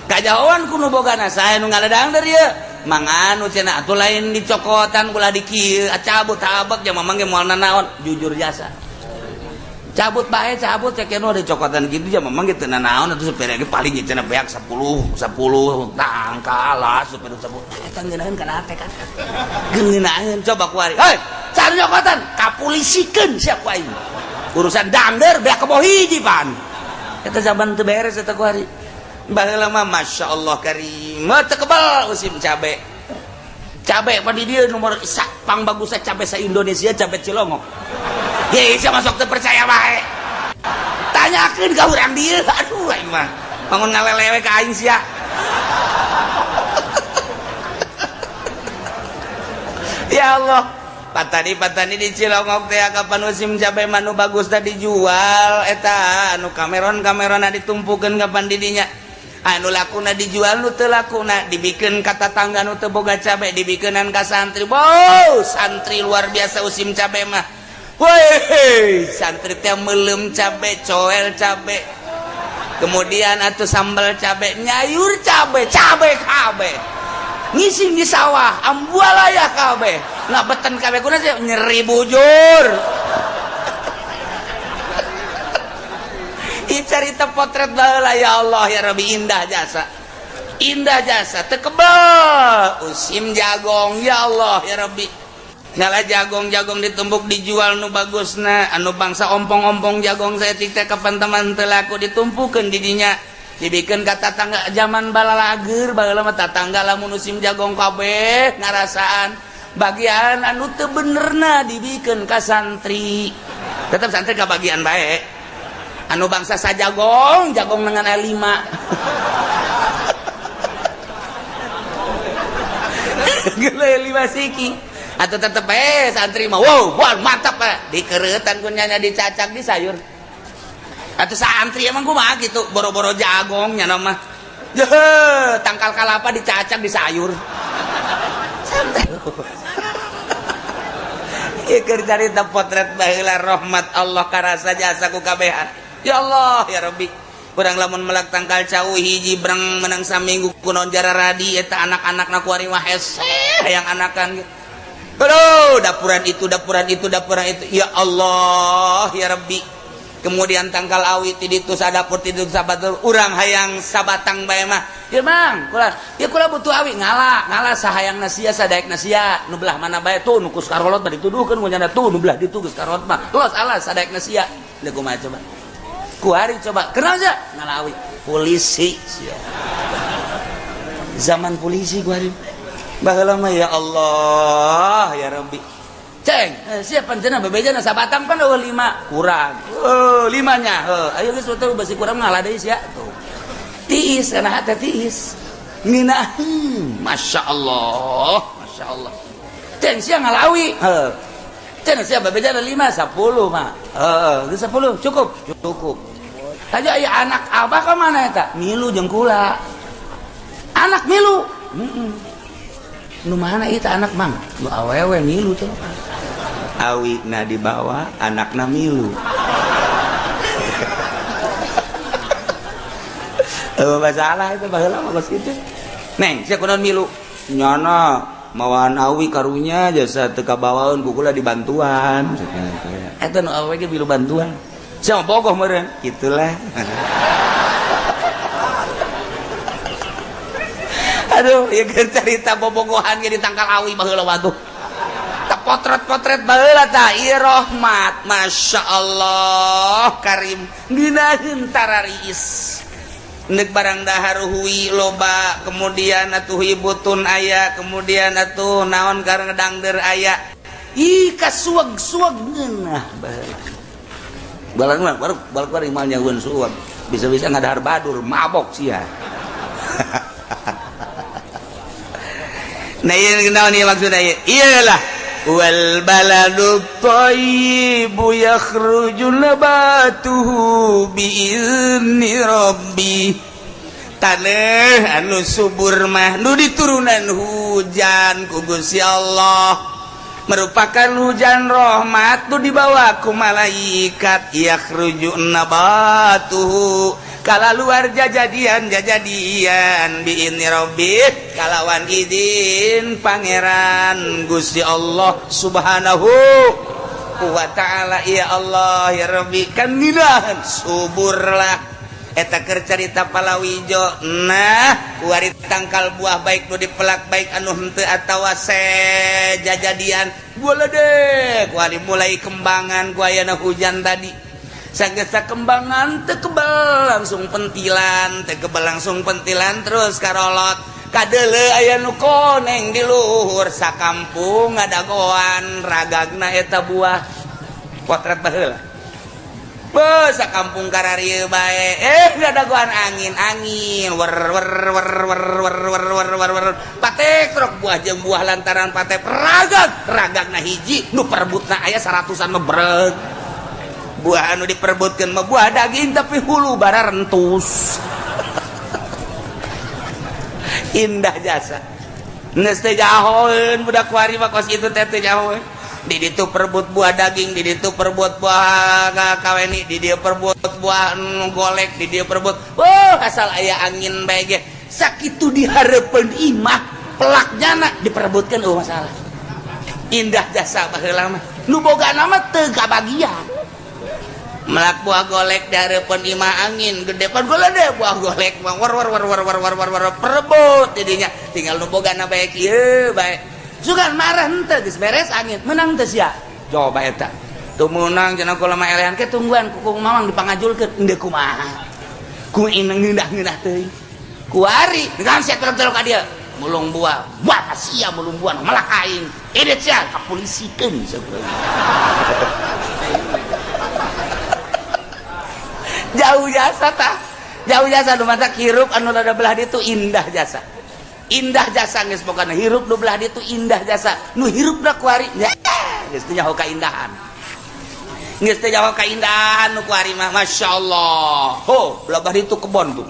kajahoan ku nu bogana sae nu ngaledang deur ieu manganu cenah atuh lain dicokotan ulah dikieu cabut habek jeung mamang ge moal nanaon jujur jasa cabut bae cabut cek anu ada cokotan gitu ya memang gitu nanaon atuh sepeda ge paling cenah beak 10 tang kalas sepeda cabut eta ngeunaheun kana hate kan ngeunaheun coba kuari hei cari cokotan kapulisikeun sia ku aing urusan dangdeur beak kebo hiji pan eta zaman teu beres eta kuari baheula mah masyaallah karim teu kebal usim cabe pan di dieu nomor pang bagusna cabe sa Indonesia cabe Cilongok ye siapa masuk terpercaya bae tanyakeun ka urang dieu aduh aing mah bangun ngalelewe ka aing sia ya Allah patani di Cilongok teh kapan musim cabe manu bagusna dijual eta anu kameron-kamerona ditumpukeun kapan di dinya anu lakuna dijual nu teu lakuna dibikeun ka tatangga nu teu boga cabe dibikeunan ka santri wow santri luar biasa usim cabe mah woi santri teh meulem cabe coel cabe kemudian atuh sambal cabe nyayur cabe kabe ngising di sawah ambualaya kabe ngabeten kabe kuna nyeri bujur carita potret baheula ya Allah ya Rabbi indah jasa teu kebal usim jagong ya Allah ya Rabbi ngala jagong ditumbuk dijual nu bagusna anu bangsa ompong-ompong jagong saeutik teh kapan teman teu laku ditumpukeun di dinya dibikin kata tangga zaman balalager baheula mah tatangga lamun musim jagong kabeh ngarasaan bagian anu teu benerna dibikin ka santri tetep santri ka bagian bae anu bangsa sajagong jagong dengan L5 gele 5 siki atau tetep santri mah wow buan mantap dikereutan kunyanya dicacak di sayur atau santri emang kumaha gitu boro-boro jagong nya mah tangkal kalapa dicacak di sayur santai keur carita potret baheula rahmat Allah karasa jasa ku kabehan ya Allah ya Rabbi kurang lamun melak tangkal cau hiji berang menang saminggu kunaon jara radi eta anak-anakna kuari mah hese hayang anakan aduh dapuran itu ya Allah ya Rabbi kemudian tangkal awi ti ditu sadapur ti ditu sabatur urang hayang sabatang bae mah ya Mang kula butuh awi ngalah sahayangna sia sadaekna sia nu belah mana bae tuh nu kus karolot bari tuduhkeun ngunyana tuh nu belah ditu geus karolot mah los alah sadaekna sia da kumaha coba kuari coba kenal aja ngalawi polisi sia zaman polisi kuari baheula mah ya Allah ya Rabbi ceng sia panjenengan bebejana sabatang pan 5 kurang 5-nya ayo geus tuh basi kurang ngalah deui sia tuh tiis kana hate tiis mina Masya Allah ceng sia ngalawi ceng sia bebejana 5 10 mah geus 10 cukup saja aya anak abah ka mana eta milu jeung kula anak milu nu mana itu anak Mang nu awewe milu tuh awi na dibawa anakna milu masalah itu baheula mah geus kitu neng sia kunaon milu nyana mawaan awi karunya jasa teu kabawaeun ku kula dibantuan eta nu awewe ge milu bantuan sia mah bogoh meureun gitulah aduh ya cerita bobogohan ge ditangkal awi baheula waduh tak potret baheula tah ieu rahmat Masya Allah karim dinaheun tarariis neuk barang dahar hui loba kemudian atuh hibutun aya kemudian atuh naon kareng dangder aya ih kasuag-suag ngeunah baheula balang baru imal nyaweun suag bisa-bisa ngadahar badur mabok sia nah ieu naon ieu maksudna ieu iyalah wal baladu thayyibu yakhruju nabatuhu bi izni rabbi taneuh anu subur mah nu diturunan hujan ku Gusti Allah merupakan hujan rahmat nu dibawa ku malaikat yakhruju nabatuhu kala luar jajadian bi inni rabbik kalawan izin pangeran Gusti Allah subhanahu wa ta'ala ya Allah ya Rabbi kan minahan suburlah eta keur carita palawijo nah kuari tangkal buah baik nu dipelak baik anu henteu atawa jajadian bola deh kuari mulai kembangan ku ayana hujan tadi sagesa kembangan tekebal langsung pentilan terus karolot kadeuleu aya nu koneng di luhur sakampung ngadagoan ragagna eta buah potret baheula sakampung kararieu bae ngadagoan angin wer patek trok buah jeung buah lantaran patek ragagna hiji nu perebutna aya 100-an mebreg buah anu diperebutkeun mah buah daging tapi hulu bara rentus indah jasa geus teh jahoeun budak kuari mah kos kitu teh teh jahoeun di ditu perebut buah daging di ditu perebut buah kaweni di dieu perebut buah golek di dieu perebut asal aya angin bae ge sakitu dihareupeun imah pelaknyana diperebutkeun masalah indah jasa baheula mah nu bogana mah teu kabagian melak buah golek dihareupeun imah angin gede pan gola deh buah golek mah war perebut didinya tinggal nu bogana bae kieu bae sugan marah henteu geus beres angin menang teu sia coba eta teu meunang cenah kula mah elehan ke tungguan kukung mamang dipangajulkeun endeu kumaha ku ineng ngeundah-ngeundah teuing kuari dengan saya terus ka dia mulung buah buat sia mulung buah malah aing edet sia ka polisikeun jauh jasa tah jauh jasa nu matak hirup anu rada belah ditu indah jasa geus pokona hirup nu belah ditu indah jasa nu hirup da kuari geus teu nyaho kaindahan geus teu nyaho kaindahan nu kuari mah masyaallah ho belah ditu kebon tuh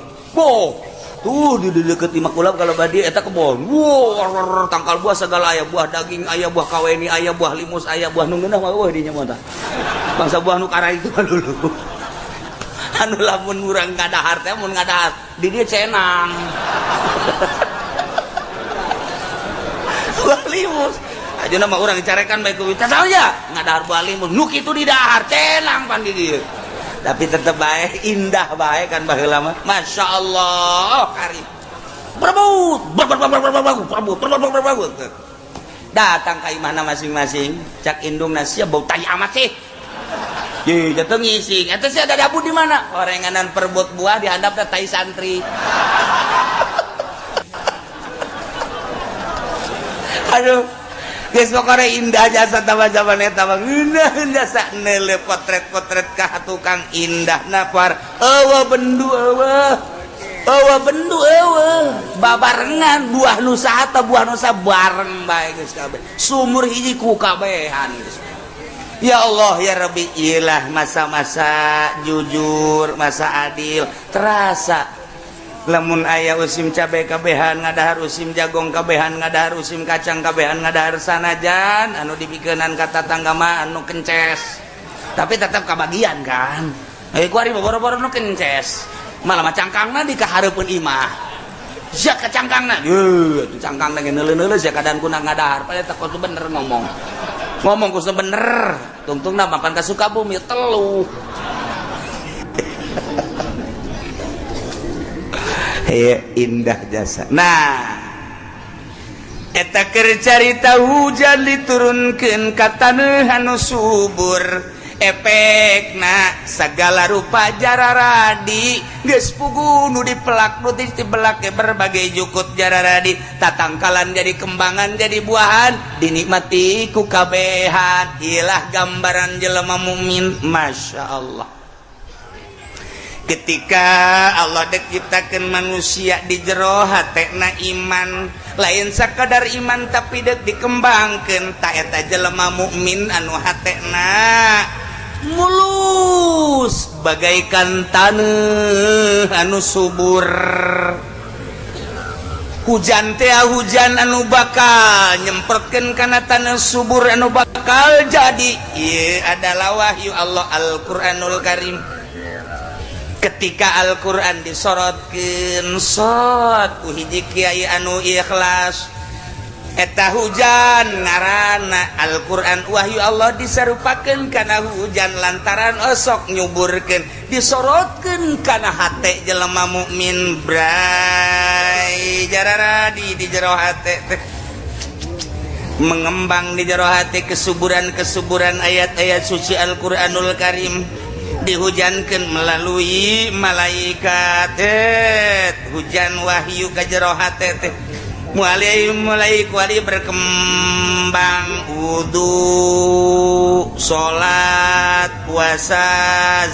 tuh di deket imah kulab kalau badi eta kebon wow tangkal buah segala aya buah daging aya buah kaweni aya buah limus aya buah nu ngeunah mah eueuh dinya mah tah bangsa buah nu kara itu dulu anu lamun urang ngadahar teh mun ngadahar di dieu cenang buah limus ajeuna mah urang dicarekan bae ku tah ya ngadahar buah limus nu kitu di dahar cenang pan di dieu tapi tetep bae indah bae kan baheula mah masyaallah karim berbau datang ka imahna masing-masing cak indungna sia bau tai amat sih ye jatuh ngising eta sia ada dapur di mana gorenganan perbut buah dihandapna tai santri aduh geus pokona indah jasa zaman eta mah indah jasa neule potret-potret ka tukang indahna par eueuh bendu babarengan buah nu saha teh buah nu sabareng bae geus kabeh sumur hiji ku kabehan geus ya Allah ya Rabbi ilah masa-masa jujur masa adil terasa lamun aya usim cabe kabehan ngadahar usim jagong kabehan ngadahar usim kacang kabehan ngadahar sanajan anu dipikeunnan ka tatangga mah anu kences tapi tetap kabagian kan kuari boro-boro nu kences malah mah cangkangna dikahareupeun imah sia ka cangkangna yeuh atuh cangkangna ge neuleuh-neuleuh sia kadan kuna ngadahar padahal teh kudu bener ngomong kudu bener tungtungna makan ka Sukabumi telu indah jasa nah eta keur carita hujan diturunkeun ka taneuh anu subur efekna sagala rupa jararadi geus pugu nu dipelak nu dibelak berbagai jukut jararadi tatangkalan jadi kembangan jadi buahan dinikmati ku kabehan ilah gambaran jelema mukmin masyaallah ketika Allah dek ciptakeun manusia di jero hatena iman lain sakadar iman tapi dek dikembangkeun ta eta jelema mukmin anu hatena mulus bagaikan taneuh anu subur hujan teh hujan anu bakal nyemprotkeun kana taneuh subur anu bakal jadi ieu adalah wahyu Allah Al-Qur'anul Karim ketika Al-Quran disorotkeun sot ku hiji kiai anu ikhlas eta hujan ngaranna Al-Quran wahyu Allah disarupakeun kana hujan lantaran osok nyuburkeun disorotkeun kana hate jelema mukmin bray jararadi di jero hate teh mengembang di jero hate kesuburan ayat-ayat suci Al-Quranul Karim dihujankeun melalui malaikat hujan wahyu ka jero hate teh mulai kuali berkembang wudu salat puasa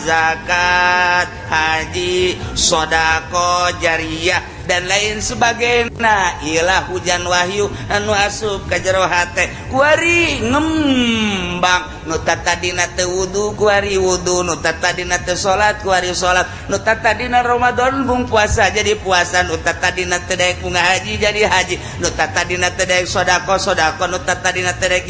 zakat haji sedekah jariyah dan lain sebagainya ialah hujan wahyu anu asup ka jero hate kuari ngembang nu tatadina teu wudu kuari wudu nu tatadina teu salat kuari salat nu tatadina Ramadan bung puasa jadi puasa nu tatadina teu daek bunga haji jadi haji nu tatadina teu daek sedekah nu tatadina teu daek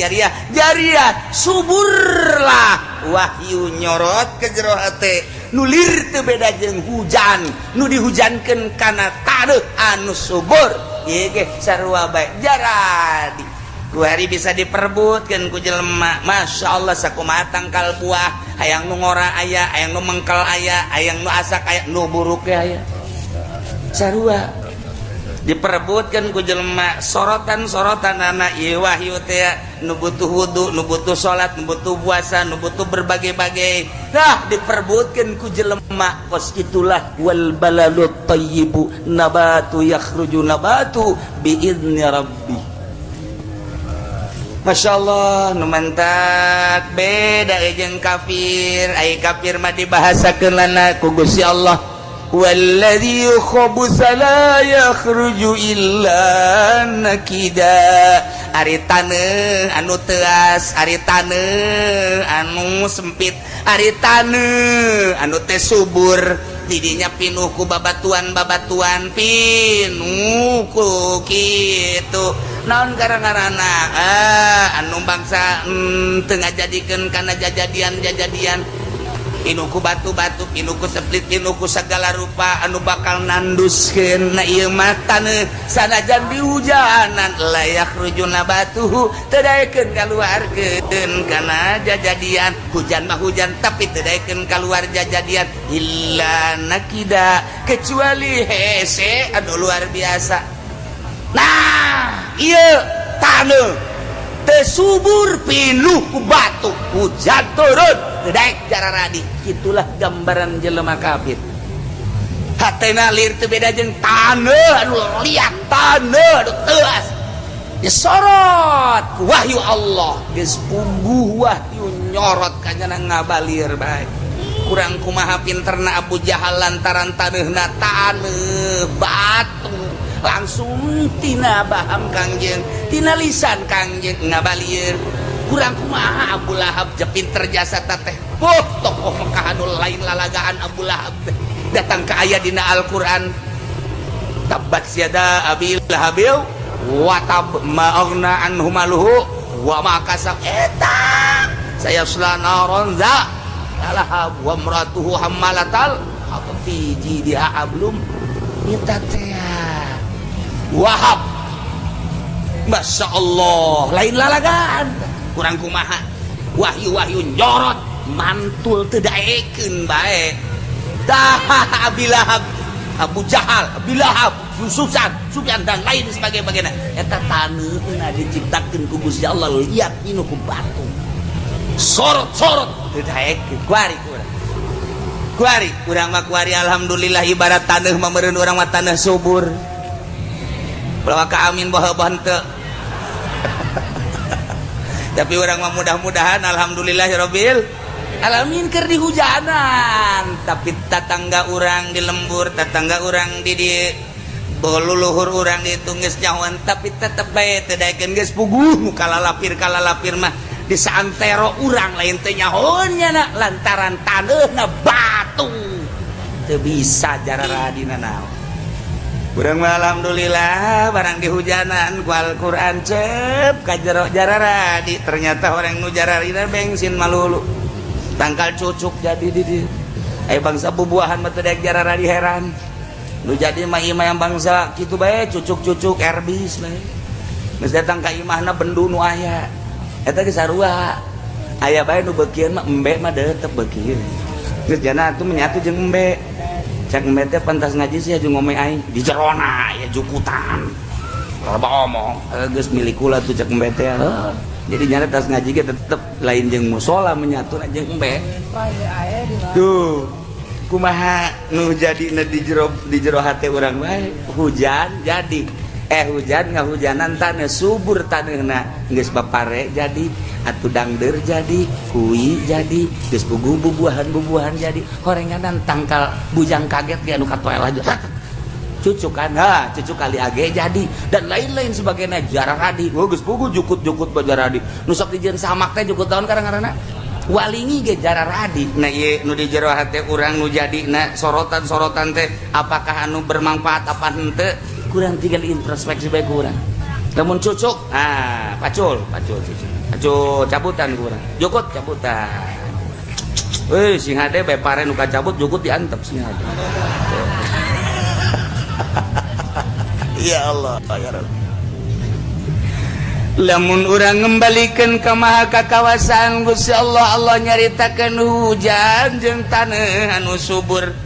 jariyah suburlah wahyu nyorot ke jero hate nulir teu beda jeung hujan nu dihujankeun kana taneuh anu subur ieu ge sarua bae jaradi ku hari bisa diperbutkeun ku jelema masyaallah sakumaha tangkal buah hayang nu ngora aya hayang nu mengkel aya hayang nu asak aya nu buruk ge aya sarua diperebutkan ku jelema sorotan-sorotan anak ieu wahyu teh nu butuh wudu, nu butuh salat, nu butuh puasa, nu butuh berbagai-bagai. Nah, diperebutkan ku jelema kos itulah wal baladut thayyibu nabatu yakhruju nabatu bi idzni rabbi. Masya Allah, nu mantak beda jeung kafir. Ai kafir mah dibahasakeun lana ku Gusti Allah. Walladzi khabutha la yakhruju illa nakida. Ari taneuh anu teuas, ari taneuh anu sempit, ari taneuh anu teh subur, didinya pinuh ku babatuan-babatuan, pinuh ku kitu. Naon gara-garana anu bangsa teu ngajadikeun kana jajadian pinuh ku batu-batu, pinuh ku seplit, pinuh ku segala rupa anu bakal nanduskeun na ieu mah taneuh sanajan dihujanan la yakhruju nabatuhu teu daekeun kaluarkeun kana jajadian. Hujan mah hujan tapi teu daekeun kaluar jajadian illa nakida, kecuali hese anu luar biasa. Nah, iya taneuh teu subur pinuh ku batu, hujan turun teu daek jararadi. Itulah gambaran jelema kafir. Hatena lir teu beda jeung taneuh anu liat, taneuh anu teuas disorot ku wahyu Allah, geus pungguh wahyu nyorot ka nyana ngabalir bae. Kurang kumaha pinterna Abu Jahal lantaran taneuhna taneuh batu, langsung tina baham kangjeng, tina lisan kangjeng ngabalir. Kurang kumaha Abu Lahab je pinter jasa teh. Tokoh Mekah anu lain lalagaan Abu Lahab datang ke aya dina Al-Qur'an. Tabbat yada Abi Lahabil wa tab ma aghna anhu maluhu wa ma kasab. Eta saya naron za lahab wa imratuhu hammalatal fi jidiha ablum. Eta teh Wahab, Masya Allah, lain lalagan. Kurang kumaha wahyu-wahyu nyorot mantul teu daekeun bae. Tah Abi Lahab, Abu Jahal, Abi Lahab, Yusufan, Sufyan dan lain sebagainya. Eta taneuhna diciptakeun ku Gusti Allah liat pinuh ku batu. Sorot-sorot teu daekeun kuari kurang. Kuari urang mah kuari alhamdulillah ibarat taneuh mah meureun urang mah taneuh subur. Bawa ka amin bawa bante. Tapi orang mah mudah-mudahan alhamdulillahirabbil alamin keur dihujanan. Tapi tetangga orang di lembur, tetangga orang di luluhur orang di geus nyawan, tapi tetep bae teu daekeun geus puguh kalalapir mah di saantero urang lain teh nyahoan nya lantaran taneuhna batu. Teu bisa jararadina naon. Urang mah alhamdulillah barang dihujanan ku Al-Qur'an cep ka jero jararadi. Ternyata orang nu jararina bensin malulu. Tangkal cucuk jadi di dieu. Aya bangsa bubuahan mah teu daek jararadi heran. Nu jadi mah imah yang bangsa kitu bae cucuk-cucuk erbis bae. Geus datang ka imahna bendu nu aya. Eta ge sarua. Aya bae nu beukieun mah embe mah tetep beukieun. Geus jana atuh menyatu jeung embe. Cak embe teh pantas ngaji sih aju ngomong aing di jerona ya jukutan. Loba omong, geus milik kula tuh cak embe teh. Jadi nyana tas ngaji ge tetep lain jeung musola menyatu jeung embe. Tuh. Kumaha nu jadina di jero hate urang bae hujan jadi. Hujan ngahujanan taneuh subur taneuhna geus bapare jadi, atuh dangdeur jadi, kui jadi, geus puguh bubuahan jadi, horenganan tangkal bujang kaget ge anu katoel aja. Cucuk kan, cucuk kali age jadi dan lain-lain sebagainya jararadi. Geus puguh jukut-jukut bajaradi. Nu sok dijieun samak teh jukut taun karang-karangna. Walingi ge jararadi. Nah ieu nu di jero hate urang nu jadina sorotan-sorotan teh apakah anu bermanfaat apa henteu? Kurang tinggal introspeksi baik kurang. Namun cucuk, pacul cucuk. Pacul cabutan kurang. Jukut cabutan. Sing hade bae pare nu kacabut jukut diantep sing hade. Ya Allah, ya Rabb. Lamun urang ngembalikan ka maha kakawasaan Gusti Allah, Allah nyaritakeun hujan jeung taneuh anu subur.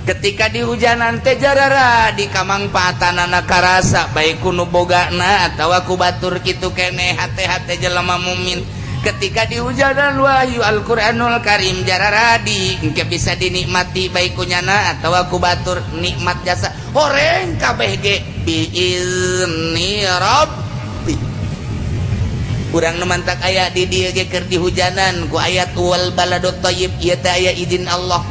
ketika di hujanan teh jarara di kamangpaatanana karasa baik kuno bogana atawa ku batur kitu keneh hate-hate jelema mukmin ketika di hujanan wahyu Al-Qur'anul Karim jarara di engke bisa dinikmati baik kunyana atawa ku batur nikmat jasa horeng kabeh ge biizni rabbi urang nu mantak aya di dieu ge keur di hujanan ku ayat wal baladut thayyib ieu teh aya izin Allah.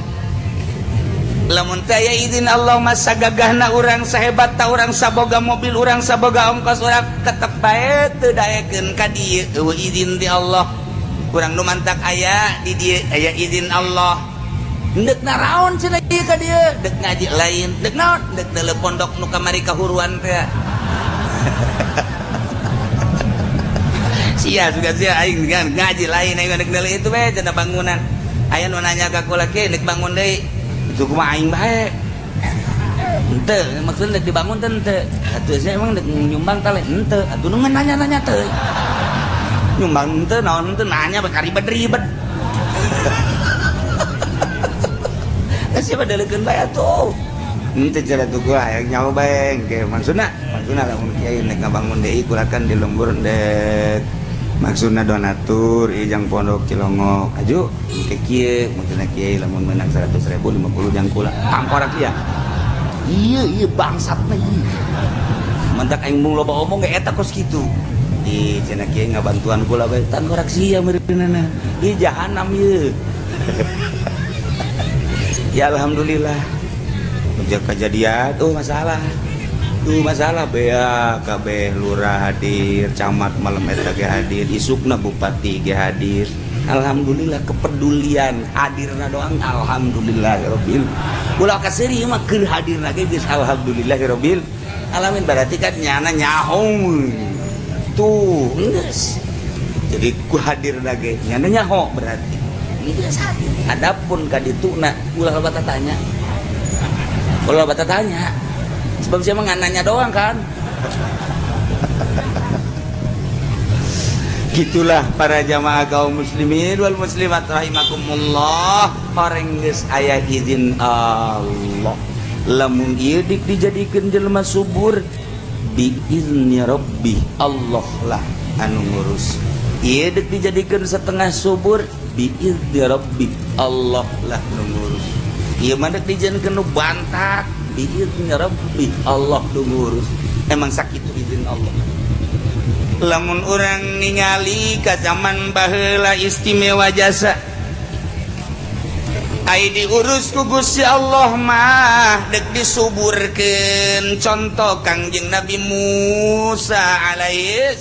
Lamun teh aya izin Allah masa gagahna urang sahebat ta urang saboga mobil urang saboga ongkos urang tetep bae teu daekeun ka dieu eueuh izin ti Allah. Urang nu mantak aya di dieu aya izin Allah. Deuk naraon cenah ieu ka dieu? Deuk ngaji lain. Deuk naon? Deuk teu pondok nu kamari kahuruan teh. Sia juga sia aing kan ngaji lain aing deuk deuleu itu we cenah bangunan. Aya nu nanya ka kula ke deuk bangun deui. Itu kumaha aing bae henteu maksudna dibangun teh henteu atuh saya emang nyumbang teh henteu atuh nu nanya-nanya teh nyumbang henteu naon henteu nanya bakal ribet-ribet siapa dalekeun bae atuh henteu cara tuh gua hayang nyawa bae engke maksudna lamun kiai nek ngabangun deui kulakan di lembur dek maksudna donatur ijang pondok Cilongok aju ke kieu maksudna kiai lamun menang 100.000 50 jang kula pangkorak ieu iya bangsatna ieu mentak aing mung loba omong ge eta kos kitu di cenah kiai ngabantuan kula bae tan korak sia meureunana ieu jahanam ieu ya alhamdulillah ujak kejadian masalah bea kabeh lurah hadir camat malam eta ge hadir isukna bupati ge hadir alhamdulillah kepedulian hadirna doang alhamdulillahirabbil ulah kaseri mah keur hadirna ge geus alhamdulillahirabbil alamin berarti kan nyana nyaho tuh geus jadi ku hadirna ge nyana nyaho berarti geus hadir adapun ka dituna ulah bata tanya sebab siapa nggak nanya doang kan gitulah para jamaah kaum muslimin wal muslimat rahimakumullah horeng geus aya izin Allah lamun ieu dik dijadikeun jelema subur bi izni rabbi Allah lah anu ngurus ieu dik dijadikeun setengah subur bi izni rabbi Allah lah anu ngurus ieu mah dik dijadikeun nu bantak biizni rabbi Allah tu ngurus emang sakitu izin Allah lamun urang ningali ka zaman baheula istimewa jasa ai diurus ku Gusti Allah mah deuk disuburkeun contoh Kangjeng Nabi Musa alaihi